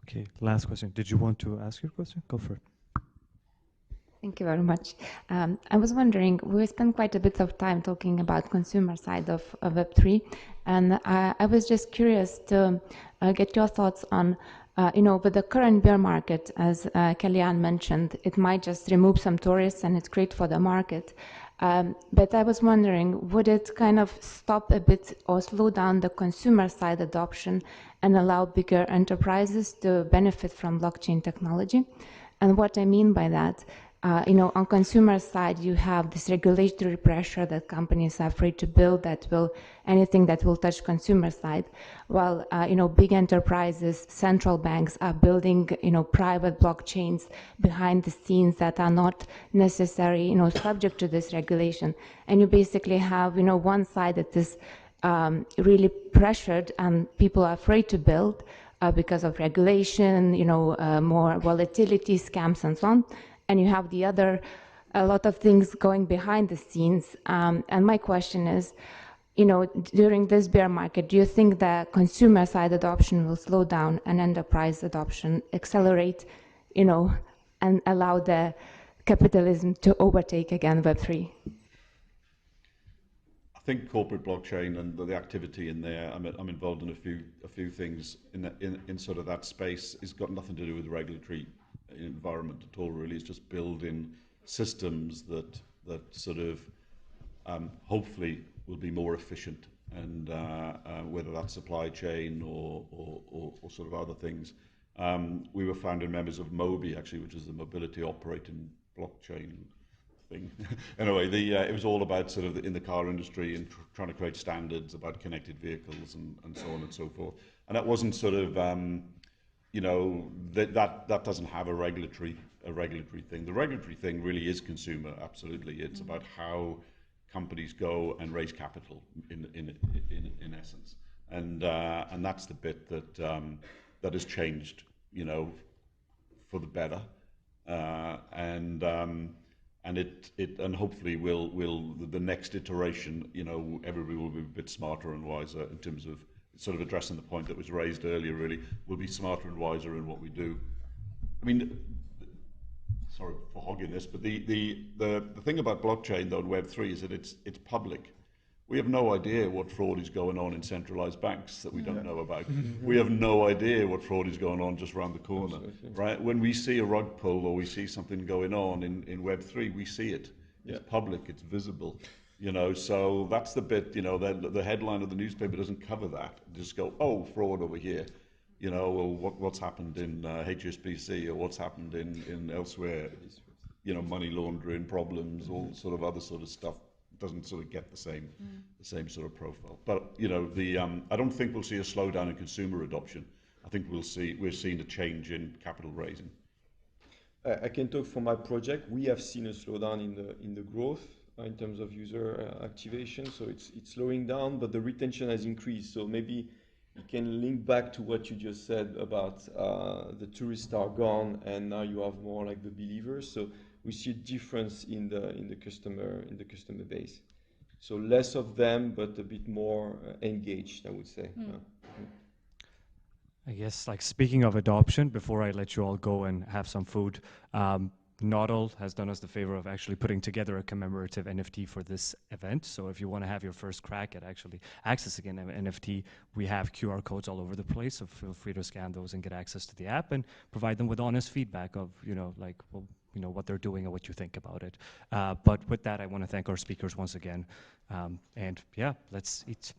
Okay, last question. Did you want to ask your question? Go for it. Thank you very much. I was wondering, we spent quite a bit of time talking about consumer side of Web3, and I was just curious to get your thoughts on, with the current bear market, as Kellyanne mentioned, it might just remove some tourists and it's great for the market. But I was wondering, would it kind of stop a bit or slow down the consumer side adoption and allow bigger enterprises to benefit from blockchain technology? And what I mean by that, on consumer side, you have this regulatory pressure that companies are afraid to build anything that will touch consumer side. While, big enterprises, central banks are building, private blockchains behind the scenes that are not necessary, subject to this regulation. And you basically have, one side that is really pressured and people are afraid to build because of regulation, more volatility, scams, and so on. And you have the other, a lot of things going behind the scenes. And my question is, during this bear market, do you think that consumer side adoption will slow down and enterprise adoption accelerate, and allow the capitalism to overtake again Web3? I think corporate blockchain and the activity in there, I'm involved in a few things in sort of that space. It's got nothing to do with the regulatory environment at all, really. It's just building systems that sort of hopefully will be more efficient, and whether that's supply chain or sort of other things. We were founding members of MOBI, actually, which is the Mobility Operating Blockchain thing. Anyway, it was all about sort of in the car industry and trying to create standards about connected vehicles and so on and so forth. And that wasn't sort of, you know, that doesn't have a regulatory thing. The regulatory thing really is consumer, absolutely. It's about how companies go and raise capital in essence, and that's the bit that has changed, you know, for the better, and hopefully will the next iteration, you know, everybody will be a bit smarter and wiser in terms of sort of addressing the point that was raised earlier. Really, we'll be smarter and wiser in what we do. I mean, sorry for hogging this, but the thing about blockchain though in Web3 is that it's public. We have no idea what fraud is going on in centralized banks that we don't know about. We have no idea what fraud is going on just around the corner, right? When we see a rug pull or we see something going on in Web3, we see it. It's public, it's visible, you know, so that's the bit, you know, the headline of the newspaper doesn't cover that. Just go, oh, fraud over here. You know, well, what's happened in HSBC or what's happened in elsewhere, you know, money laundering problems, all sort of other sort of stuff doesn't sort of get the same sort of profile. But you know, I don't think we'll see a slowdown in consumer adoption. I think we're seeing a change in capital raising. I can talk for my project. We have seen a slowdown in the growth in terms of user activation. So it's slowing down, but the retention has increased. So maybe you can link back to what you just said about the tourists are gone and now you have more like the believers. So we see a difference in the customer base. So less of them, but a bit more engaged, I would say. I guess, like, speaking of adoption, before I let you all go and have some food, Nodal has done us the favor of actually putting together a commemorative NFT for this event. So if you want to have your first crack at actually accessing an NFT, we have QR codes all over the place. So feel free to scan those and get access to the app and provide them with honest feedback of, you know, like, well, you know, what they're doing and what you think about it. But with that, I want to thank our speakers once again. And yeah, let's eat.